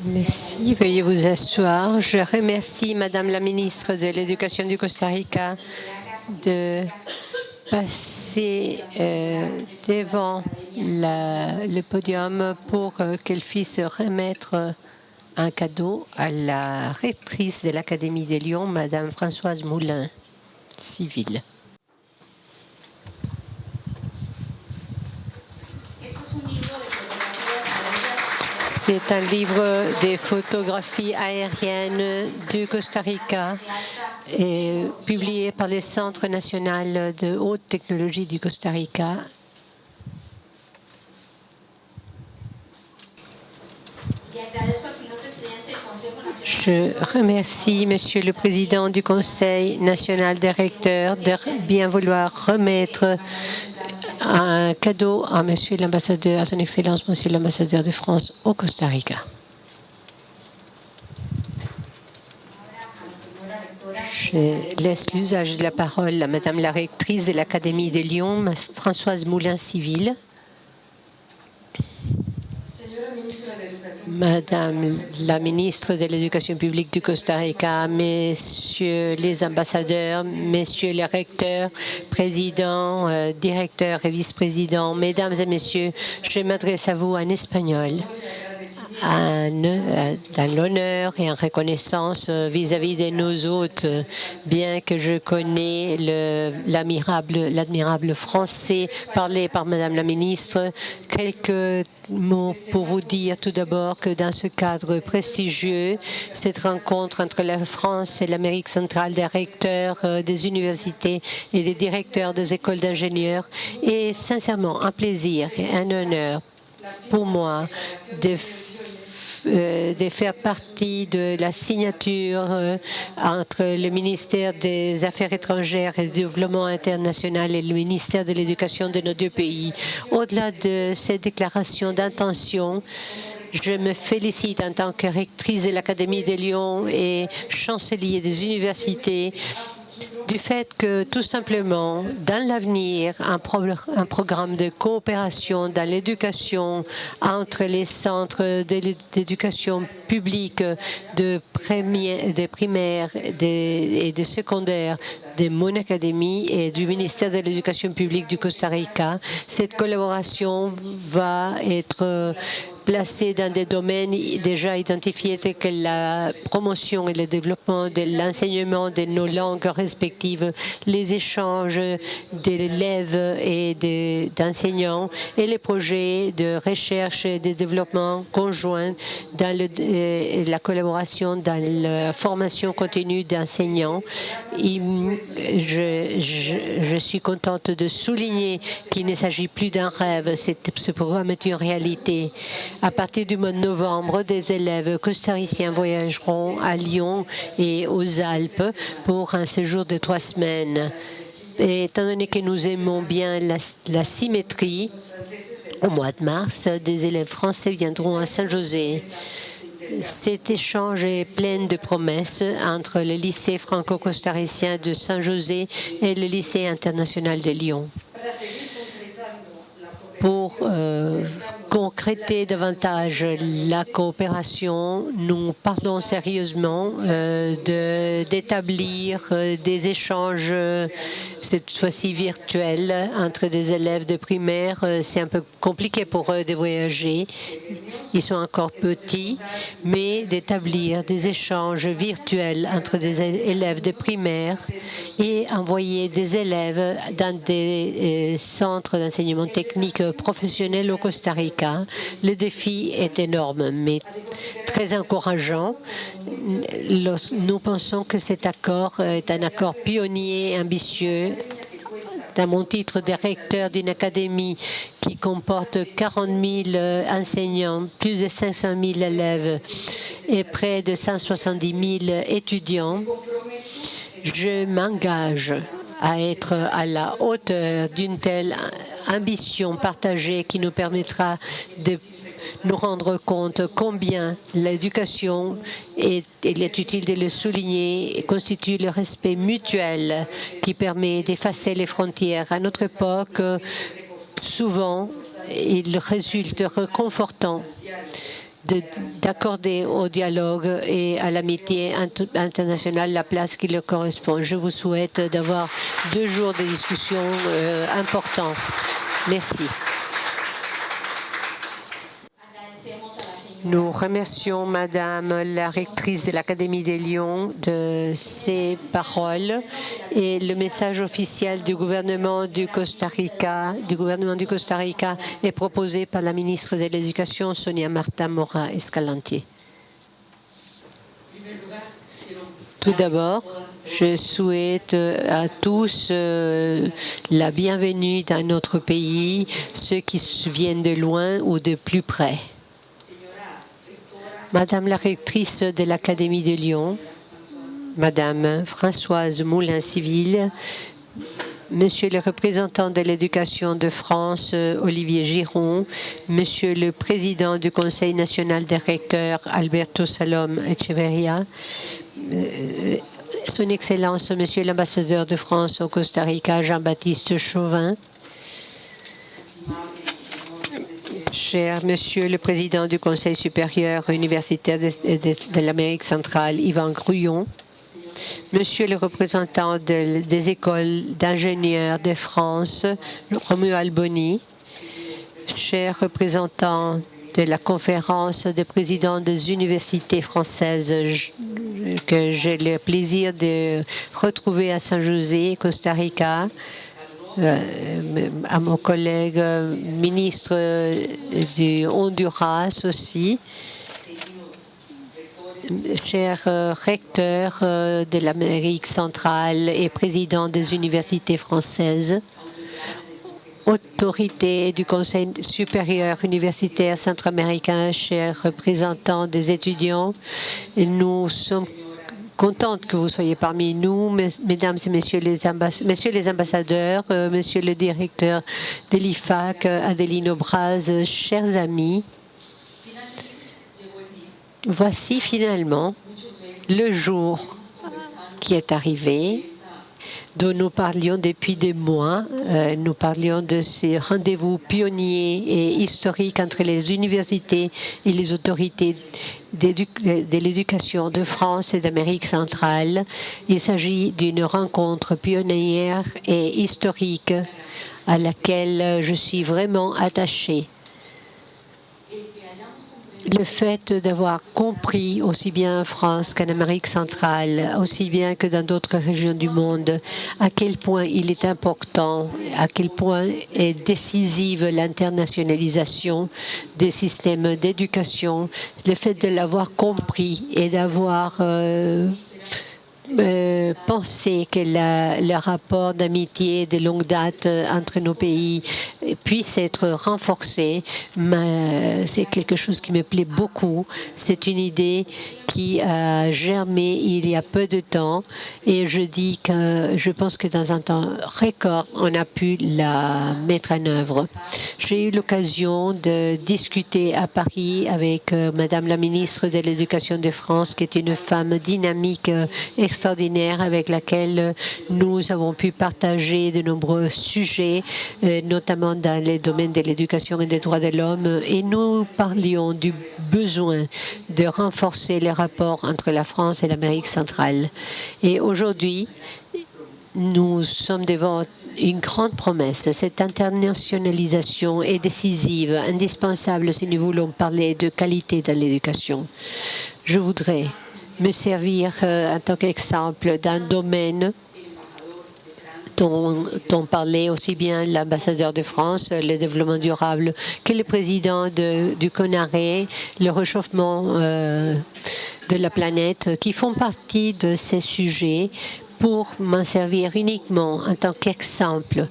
Merci, veuillez vous asseoir. Je remercie Madame la ministre de l'Éducation du Costa Rica de passer passer devant le podium pour qu'elle puisse remettre un cadeau à la rectrice de l'Académie de Lyon, Madame Françoise Moulin-Civil. C'est un livre des photographies aériennes du Costa Rica et publié par le Centre national de haute technologie du Costa Rica. Je remercie Monsieur le Président du Conseil national des recteurs de bien vouloir remettre un cadeau à Monsieur l'ambassadeur, à son Excellence Monsieur l'ambassadeur de France au Costa Rica. Je laisse l'usage de la parole à Madame la rectrice de l'Académie de Lyon, Françoise Moulin-Civil. Madame la ministre de l'Éducation publique du Costa Rica, Messieurs les ambassadeurs, Messieurs les recteurs, présidents, directeurs et vice-présidents, Mesdames et Messieurs, je m'adresse à vous en espagnol. Dans l'honneur et en reconnaissance vis-à-vis de nos hôtes, bien que je connais l'admirable français parlé par Madame la ministre, quelques mots pour vous dire tout d'abord que dans ce cadre prestigieux, cette rencontre entre la France et l'Amérique centrale des recteurs des universités et des directeurs des écoles d'ingénieurs est sincèrement un plaisir et un honneur pour moi de faire partie de la signature entre le ministère des Affaires étrangères et du Développement international et le ministère de l'Éducation de nos deux pays. Au-delà de cette déclaration d'intention, je me félicite en tant que rectrice de l'Académie de Lyon et chancelier des universités du fait que, tout simplement, dans l'avenir, un programme de coopération dans l'éducation entre les centres d'éducation publique de primaire et de secondaire de mon académie et du ministère de l'Éducation publique du Costa Rica, cette collaboration va être placée dans des domaines déjà identifiés tels que la promotion et le développement de l'enseignement de nos langues respectives, les échanges d'élèves et d'enseignants et les projets de recherche et de développement conjoints dans la collaboration dans la formation continue d'enseignants. Je suis contente de souligner qu'il ne s'agit plus d'un rêve, ce programme est une réalité. À partir du mois de novembre, des élèves costariciens voyageront à Lyon et aux Alpes pour un séjour de 3 semaines. Et étant donné que nous aimons bien la symétrie, au mois de mars, des élèves français viendront à Saint-José. Cet échange est plein de promesses entre le lycée franco-costaricien de Saint-José et le lycée international de Lyon. Pour concréter davantage la coopération, nous parlons sérieusement d'établir des échanges, cette fois-ci virtuels, entre des élèves de primaire. C'est un peu compliqué pour eux de voyager. Ils sont encore petits, mais d'établir des échanges virtuels entre des élèves de primaire et envoyer des élèves dans des centres d'enseignement technique professionnel au Costa Rica. Le défi est énorme, mais très encourageant. Nous pensons que cet accord est un accord pionnier et ambitieux. Dans mon titre de recteur d'une académie qui comporte 40 000 enseignants, plus de 500 000 élèves et près de 170 000 étudiants, je m'engage à être à la hauteur d'une telle ambition partagée qui nous permettra de nous rendre compte combien l'éducation, et il est utile de le souligner, constitue le respect mutuel qui permet d'effacer les frontières. À notre époque, souvent, il résulte réconfortant d'accorder au dialogue et à l'amitié internationale la place qui leur correspond. Je vous souhaite d'avoir 2 jours de discussion importants. Merci. Nous remercions Madame la rectrice de l'Académie des Lions de ses paroles et le message officiel du gouvernement du Costa Rica est proposé par la ministre de l'Éducation Sonia Marta Mora Escalante. Tout d'abord, je souhaite à tous la bienvenue dans notre pays, ceux qui viennent de loin ou de plus près. Madame la rectrice de l'Académie de Lyon, Madame Françoise Moulin-Civil, Monsieur le représentant de l'Éducation de France, Olivier Giron, Monsieur le président du Conseil national des recteurs, Alberto Salom Echeverria, Son Excellence, Monsieur l'ambassadeur de France au Costa Rica, Jean-Baptiste Chauvin, cher Monsieur le Président du Conseil supérieur universitaire de l'Amérique centrale, Yvan Gruyon, Monsieur le représentant des écoles d'ingénieurs de France, Romuald Boni, cher représentant de la conférence des présidents des universités françaises que j'ai le plaisir de retrouver à San José, Costa Rica, à mon collègue ministre du Honduras aussi, cher recteur de l'Amérique centrale et président des universités françaises, autorité du Conseil supérieur universitaire centra-américain, chers représentants des étudiants, nous sommes contente que vous soyez parmi nous, mesdames et messieurs les ambassadeurs, monsieur le directeur de l'IFAC, Adeline Obraz, chers amis. Voici finalement le jour qui est arrivé, dont nous parlions depuis des mois. Nous parlions de ces rendez-vous pionniers et historiques entre les universités et les autorités de l'éducation de France et d'Amérique centrale. Il s'agit d'une rencontre pionnière et historique à laquelle je suis vraiment attachée. Le fait d'avoir compris, aussi bien en France qu'en Amérique centrale, aussi bien que dans d'autres régions du monde, à quel point il est important, à quel point est décisive l'internationalisation des systèmes d'éducation, le fait de l'avoir compris et d'avoir penser que le rapport d'amitié de longue date entre nos pays puisse être renforcé. C'est quelque chose qui me plaît beaucoup. C'est une idée qui a germé il y a peu de temps et je pense que dans un temps record, on a pu la mettre en œuvre. J'ai eu l'occasion de discuter à Paris avec Madame la ministre de l'Éducation de France, qui est une femme dynamique, extraordinaire, avec laquelle nous avons pu partager de nombreux sujets, notamment dans les domaines de l'éducation et des droits de l'homme, et nous parlions du besoin de renforcer les rapports entre la France et l'Amérique centrale. Et aujourd'hui, nous sommes devant une grande promesse. Cette internationalisation est décisive, indispensable si nous voulons parler de qualité dans l'éducation. Je voudrais me servir en tant qu'exemple d'un domaine dont parlait aussi bien l'ambassadeur de France, le développement durable, que le président du CONARE, le réchauffement de la planète, qui font partie de ces sujets pour m'en servir uniquement en tant qu'exemple,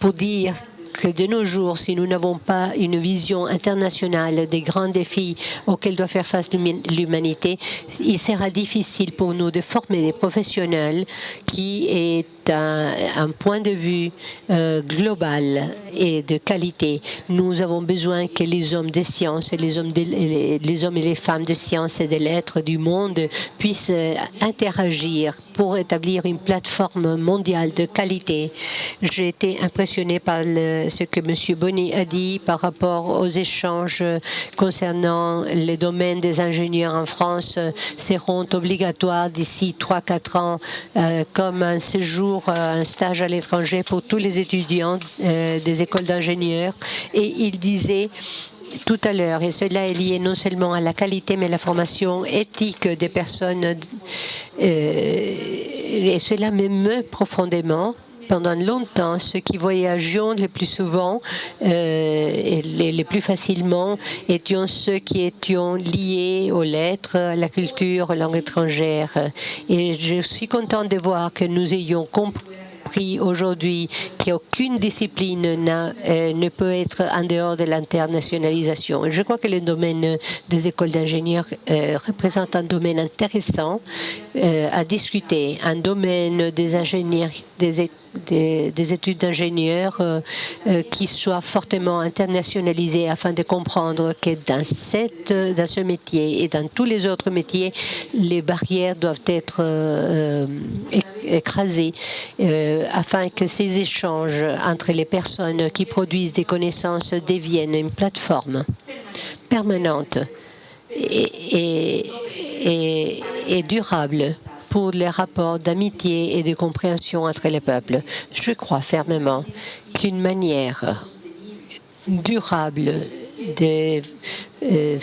pour dire que de nos jours, si nous n'avons pas une vision internationale des grands défis auxquels doit faire face l'humanité, il sera difficile pour nous de former des professionnels qui aient un point de vue global et de qualité. Nous avons besoin que les hommes de science et les hommes et les femmes de science et de lettres du monde puissent interagir pour établir une plateforme mondiale de qualité. J'ai été impressionnée par ce que M. Boni a dit par rapport aux échanges concernant les domaines des ingénieurs en France seront obligatoires d'ici 3-4 ans, comme un séjour, un stage à l'étranger pour tous les étudiants des écoles d'ingénieurs. Et il disait tout à l'heure, et cela est lié non seulement à la qualité, mais à la formation éthique des personnes, et cela m'émeut profondément. Pendant longtemps, ceux qui voyagions le plus souvent et les plus facilement étions ceux qui étions liés aux lettres, à la culture, aux langues étrangères. Et je suis contente de voir que nous ayons compris aujourd'hui qu'aucune discipline ne peut être en dehors de l'internationalisation. Je crois que le domaine des écoles d'ingénieurs représente un domaine intéressant à discuter, un domaine des ingénieurs, des études d'ingénieurs qui soit fortement internationalisé afin de comprendre que dans ce métier et dans tous les autres métiers, les barrières doivent être écrasées afin que ces échanges entre les personnes qui produisent des connaissances deviennent une plateforme permanente et durable pour les rapports d'amitié et de compréhension entre les peuples. Je crois fermement qu'une manière durable de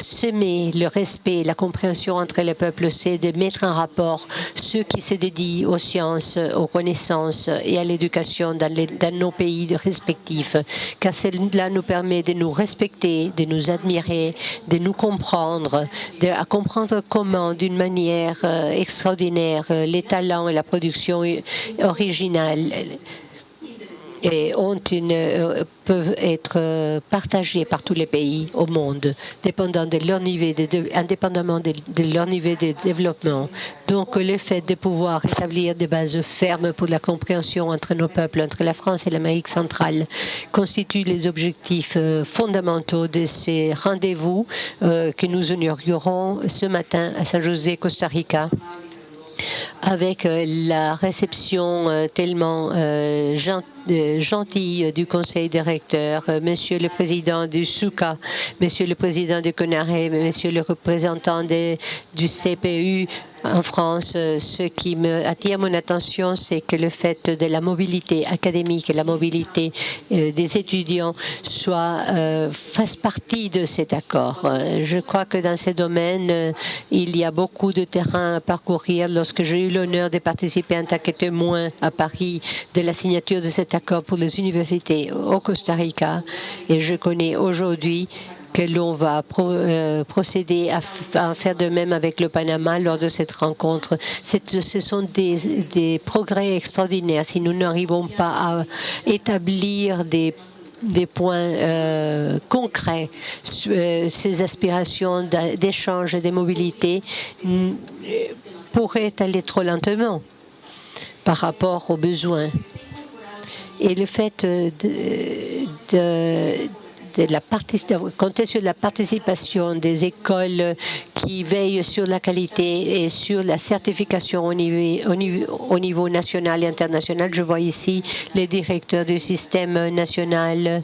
semer le respect et la compréhension entre les peuples, c'est de mettre en rapport ceux qui se dédient aux sciences, aux connaissances et à l'éducation dans nos pays respectifs, car cela nous permet de nous respecter, de nous admirer, de nous comprendre, à comprendre comment, d'une manière extraordinaire, les talents et la production originale peuvent être partagés par tous les pays au monde, indépendamment de leur niveau de développement. Donc, le fait de pouvoir établir des bases fermes pour la compréhension entre nos peuples, entre la France et l'Amérique centrale, constitue les objectifs fondamentaux de ces rendez-vous que nous inaugurerons ce matin à San José, Costa Rica, avec la réception tellement gentille du conseil directeur, Monsieur le président du SUCA, Monsieur le président du CONARE, Monsieur le représentant du CPU en France. Ce qui attire mon attention, c'est que le fait de la mobilité académique et la mobilité des étudiants fasse partie de cet accord. Je crois que dans ce domaine, il y a beaucoup de terrain à parcourir. Lorsque j'ai eu l'honneur de participer en tant que témoin à Paris de la signature de cet accord pour les universités au Costa Rica, et je connais aujourd'hui que l'on va procéder à faire de même avec le Panama lors de cette rencontre. Ce sont des progrès extraordinaires. Si nous n'arrivons pas à établir des points concrets, ces aspirations d'échange et de mobilité pourraient aller trop lentement par rapport aux besoins. Et le fait compter sur la participation des écoles qui veillent sur la qualité et sur la certification au niveau national et international. Je vois ici les directeurs du système national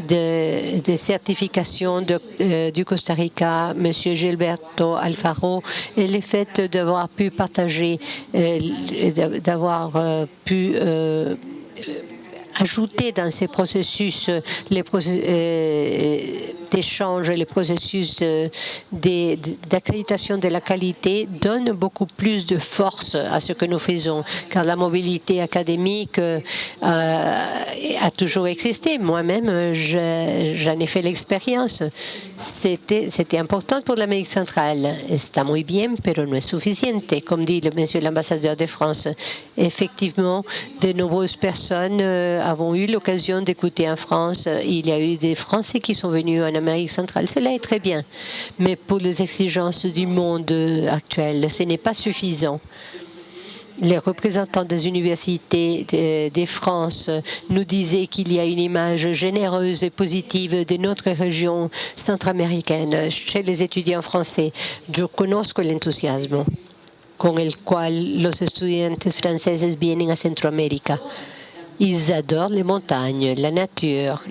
de certification du Costa Rica, M. Gilberto Alfaro, et le fait d'avoir pu partager, d'avoir pu ajouter dans ces processus d'échange, les processus d'accréditation de la qualité donne beaucoup plus de force à ce que nous faisons, car la mobilité académique a toujours existé. Moi-même, j'en ai fait l'expérience. C'était important pour l'Amérique centrale. Está muy bien, pero no es suficiente, comme dit monsieur l'ambassadeur de France. Effectivement, de nombreuses personnes avons eu l'occasion d'écouter en France. Il y a eu des Français qui sont venus en Amérique centrale. Cela est très bien. Mais pour les exigences du monde actuel, ce n'est pas suffisant. Les représentants des universités de France nous disaient qu'il y a une image généreuse et positive de notre région centra-américaine chez les étudiants français. Yo conozco el entusiasmo con el cual los estudiantes franceses vienen a Centroamérica. Ils adorent les montagnes, la nature,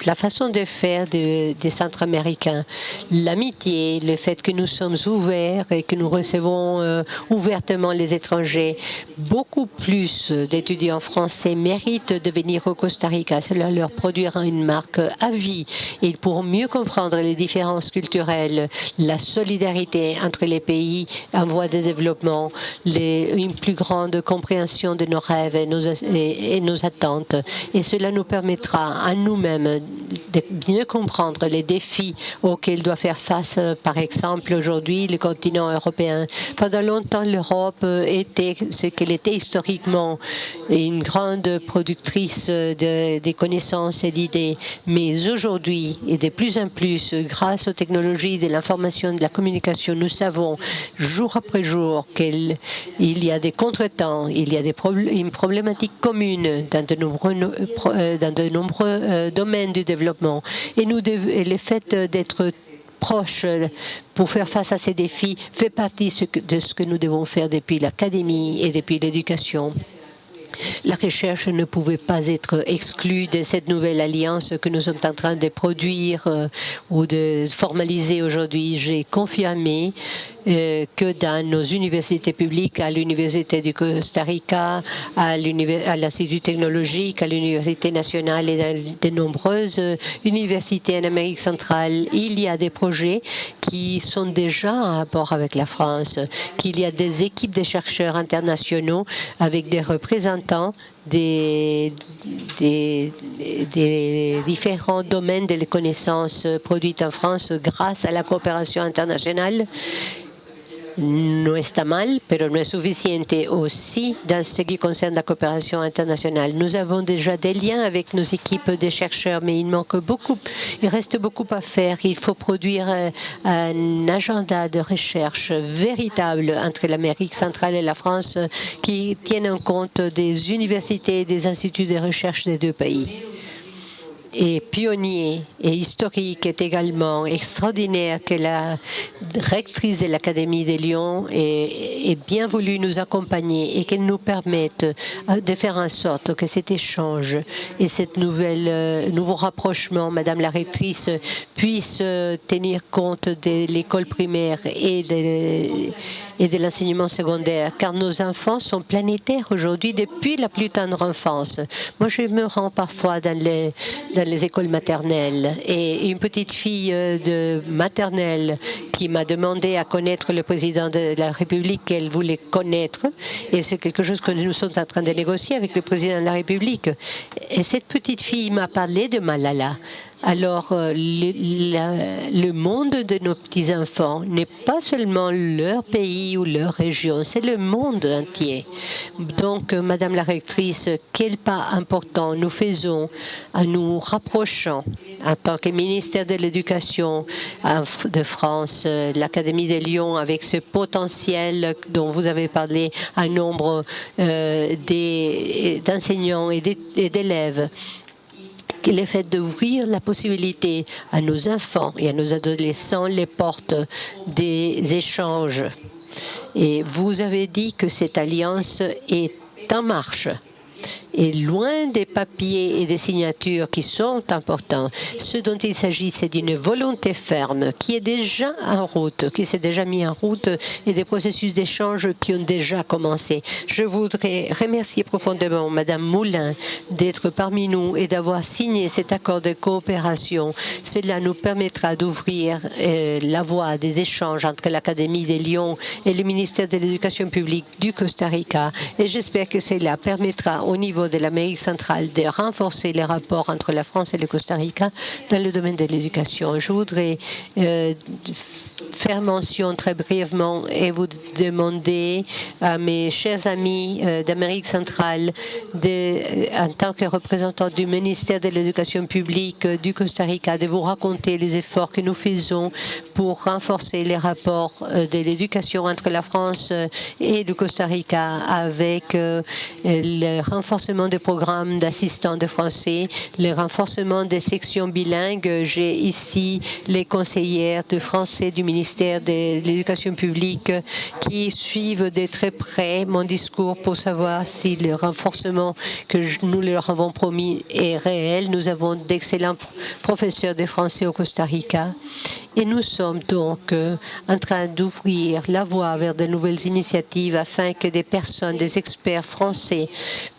la façon de faire des Centra-Américains, l'amitié, le fait que nous sommes ouverts et que nous recevons ouvertement les étrangers. Beaucoup plus d'étudiants français méritent de venir au Costa Rica. Cela leur produira une marque à vie. Ils pourront mieux comprendre les différences culturelles, la solidarité entre les pays en voie de développement, une plus grande compréhension de nos rêves et nos attentes. Et cela nous permettra à nous-mêmes de mieux comprendre les défis auxquels doit faire face, par exemple, aujourd'hui, le continent européen. Pendant longtemps, l'Europe était ce qu'elle était historiquement, une grande productrice des connaissances et d'idées. Mais aujourd'hui, et de plus en plus, grâce aux technologies de l'information et de la communication, nous savons jour après jour qu'il y a des contretemps, il y a une problématique commune dans de nombreux domaines du développement. Et le fait d'être proches pour faire face à ces défis fait partie de ce que nous devons faire depuis l'académie et depuis l'éducation. La recherche ne pouvait pas être exclue de cette nouvelle alliance que nous sommes en train de produire ou de formaliser aujourd'hui. J'ai confirmé que dans nos universités publiques, à l'Université du Costa Rica, à l'Institut technologique, à l'Université nationale et dans de nombreuses universités en Amérique centrale, il y a des projets qui sont déjà en rapport avec la France, qu'il y a des équipes de chercheurs internationaux avec des représentants des différents domaines de connaissances produites en France grâce à la coopération internationale. No está mal, pero no es suficiente aussi dans ce qui concerne la coopération internationale. Nous avons déjà des liens avec nos équipes de chercheurs, mais il manque beaucoup, il reste beaucoup à faire. Il faut produire un agenda de recherche véritable entre l'Amérique centrale et la France qui tienne en compte des universités et des instituts de recherche des deux pays. Et pionnier et historique est également extraordinaire que la rectrice de l'Académie de Lyon ait bien voulu nous accompagner et qu'elle nous permette de faire en sorte que cet échange et cette nouveau rapprochement, Madame la rectrice, puisse tenir compte de l'école primaire et de l'enseignement secondaire, car nos enfants sont planétaires aujourd'hui depuis la plus tendre enfance. Moi, je me rends parfois dans les écoles maternelles et une petite fille de maternelle qui m'a demandé à connaître le président de la République qu'elle voulait connaître, et c'est quelque chose que nous sommes en train de négocier avec le président de la République. Et cette petite fille m'a parlé de Malala. Alors, le monde de nos petits-enfants n'est pas seulement leur pays ou leur région, c'est le monde entier. Donc, Madame la rectrice, quel pas important nous faisons en nous rapprochant en tant que ministère de l'Éducation de France, l'Académie de Lyon, avec ce potentiel dont vous avez parlé, un nombre d'enseignants et d'élèves. Le fait d'ouvrir la possibilité à nos enfants et à nos adolescents les portes des échanges. Et vous avez dit que cette alliance est en marche. Et loin des papiers et des signatures qui sont importants, ce dont il s'agit, c'est d'une volonté ferme qui est déjà en route, qui s'est déjà mis en route, et des processus d'échange qui ont déjà commencé. Je voudrais remercier profondément Madame Moulin d'être parmi nous et d'avoir signé cet accord de coopération. Cela nous permettra d'ouvrir la voie des échanges entre l'Académie de Lyon et le ministère de l'Éducation publique du Costa Rica. Et j'espère que cela permettra au niveau de l'Amérique centrale de renforcer les rapports entre la France et le Costa Rica dans le domaine de l'éducation. Je voudrais faire mention très brièvement et vous demander à mes chers amis d'Amérique centrale, en tant que représentant du ministère de l'Éducation publique du Costa Rica, de vous raconter les efforts que nous faisons pour renforcer les rapports de l'éducation entre la France et le Costa Rica avec le renforcement renforcement des programmes d'assistants de français, le renforcement des sections bilingues. J'ai ici les conseillères de français du ministère de l'Éducation publique qui suivent de très près mon discours pour savoir si le renforcement que nous leur avons promis est réel. Nous avons d'excellents professeurs de français au Costa Rica et nous sommes donc en train d'ouvrir la voie vers de nouvelles initiatives afin que des personnes, des experts français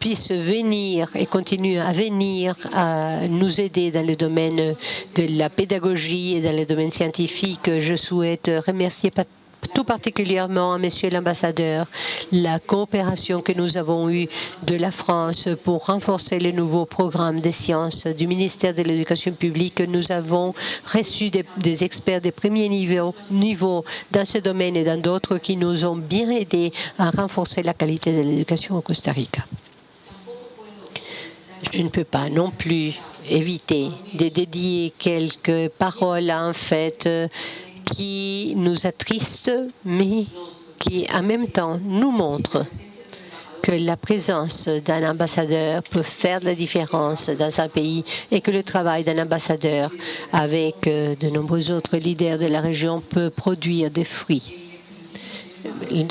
puissent venir et continuer à venir à nous aider dans le domaine de la pédagogie et dans le domaine scientifique. Je souhaite remercier tout particulièrement à Monsieur l'ambassadeur la coopération que nous avons eue de la France pour renforcer le nouveau programme des sciences du ministère de l'Éducation publique. Nous avons reçu des experts de premier niveau dans ce domaine et dans d'autres qui nous ont bien aidés à renforcer la qualité de l'éducation au Costa Rica. Je ne peux pas non plus éviter de dédier quelques paroles à un fait qui nous attriste, mais qui en même temps nous montre que la présence d'un ambassadeur peut faire de la différence dans un pays et que le travail d'un ambassadeur avec de nombreux autres leaders de la région peut produire des fruits.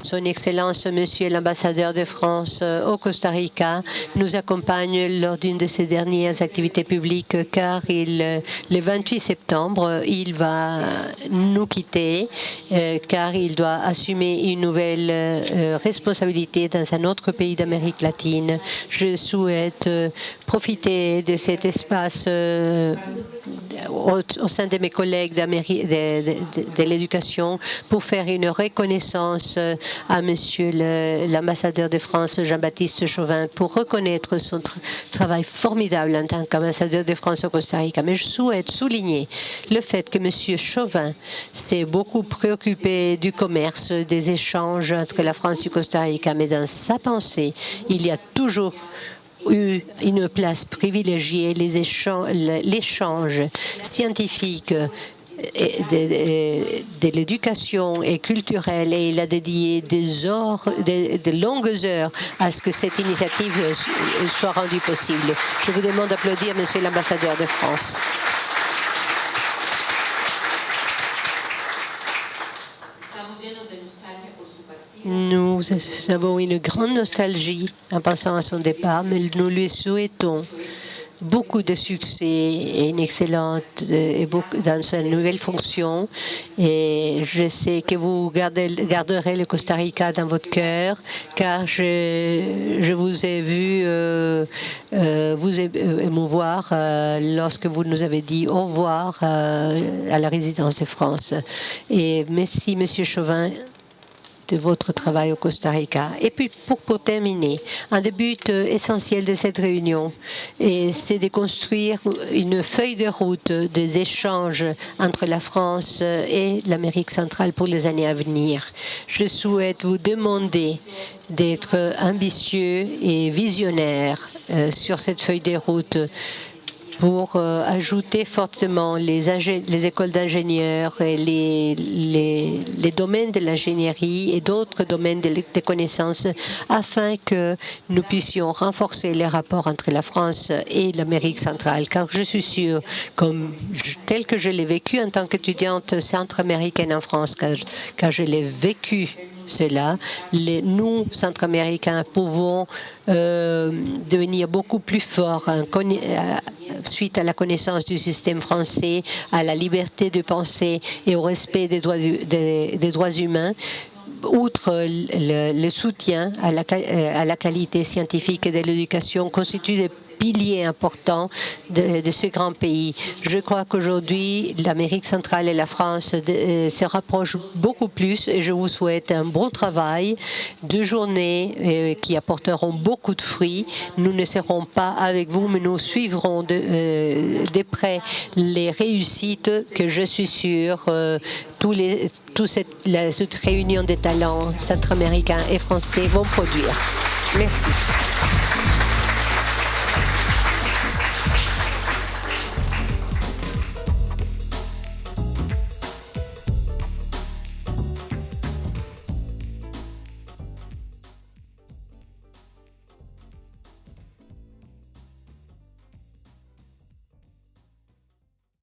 Son Excellence, Monsieur l'ambassadeur de France au Costa Rica, nous accompagne lors d'une de ses dernières activités publiques car le 28 septembre, il va nous quitter car il doit assumer une nouvelle responsabilité dans un autre pays d'Amérique latine. Je souhaite profiter de cet espace au sein de mes collègues de l'éducation pour faire une reconnaissance à Monsieur l'ambassadeur de France, Jean-Baptiste Chauvin, pour reconnaître son travail formidable en tant qu'ambassadeur de France au Costa Rica. Mais je souhaite souligner le fait que Monsieur Chauvin s'est beaucoup préoccupé du commerce, des échanges entre la France et le Costa Rica. Mais dans sa pensée, il y a toujours eu une place privilégiée, l'échange scientifique de l'éducation et culturelle, et il a dédié de longues heures à ce que cette initiative soit rendue possible. Je vous demande d'applaudir Monsieur l'ambassadeur de France. Nous avons une grande nostalgie en pensant à son départ, mais nous lui souhaitons beaucoup de succès et une excellente dans sa nouvelle fonction. Et je sais que vous garderez le Costa Rica dans votre cœur, car je vous ai vu vous émouvoir lorsque vous nous avez dit au revoir à la résidence de France. Et merci, Monsieur Chauvin, de votre travail au Costa Rica. Et puis, pour terminer, un des buts essentiels de cette réunion, c'est de construire une feuille de route des échanges entre la France et l'Amérique centrale pour les années à venir. Je souhaite vous demander d'être ambitieux et visionnaire sur cette feuille de route pour ajouter fortement les écoles d'ingénieurs et les domaines de l'ingénierie et d'autres domaines des connaissances afin que nous puissions renforcer les rapports entre la France et l'Amérique centrale. Car je suis sûre, tel que je l'ai vécu en tant qu'étudiante centra-américaine en France, car je l'ai vécu cela, nous, Centra-Américains, pouvons devenir beaucoup plus forts suite à la connaissance du système français, à la liberté de penser et au respect des droits humains. Outre le soutien à la qualité scientifique et de l'éducation, constitue des piliers importants de ce grand pays. Je crois qu'aujourd'hui, l'Amérique centrale et la France se rapprochent beaucoup plus et je vous souhaite un bon travail, 2 journées qui apporteront beaucoup de fruits. Nous ne serons pas avec vous, mais nous suivrons de près les réussites que je suis sûre cette réunion des talents centra-américains et français vont produire. Merci.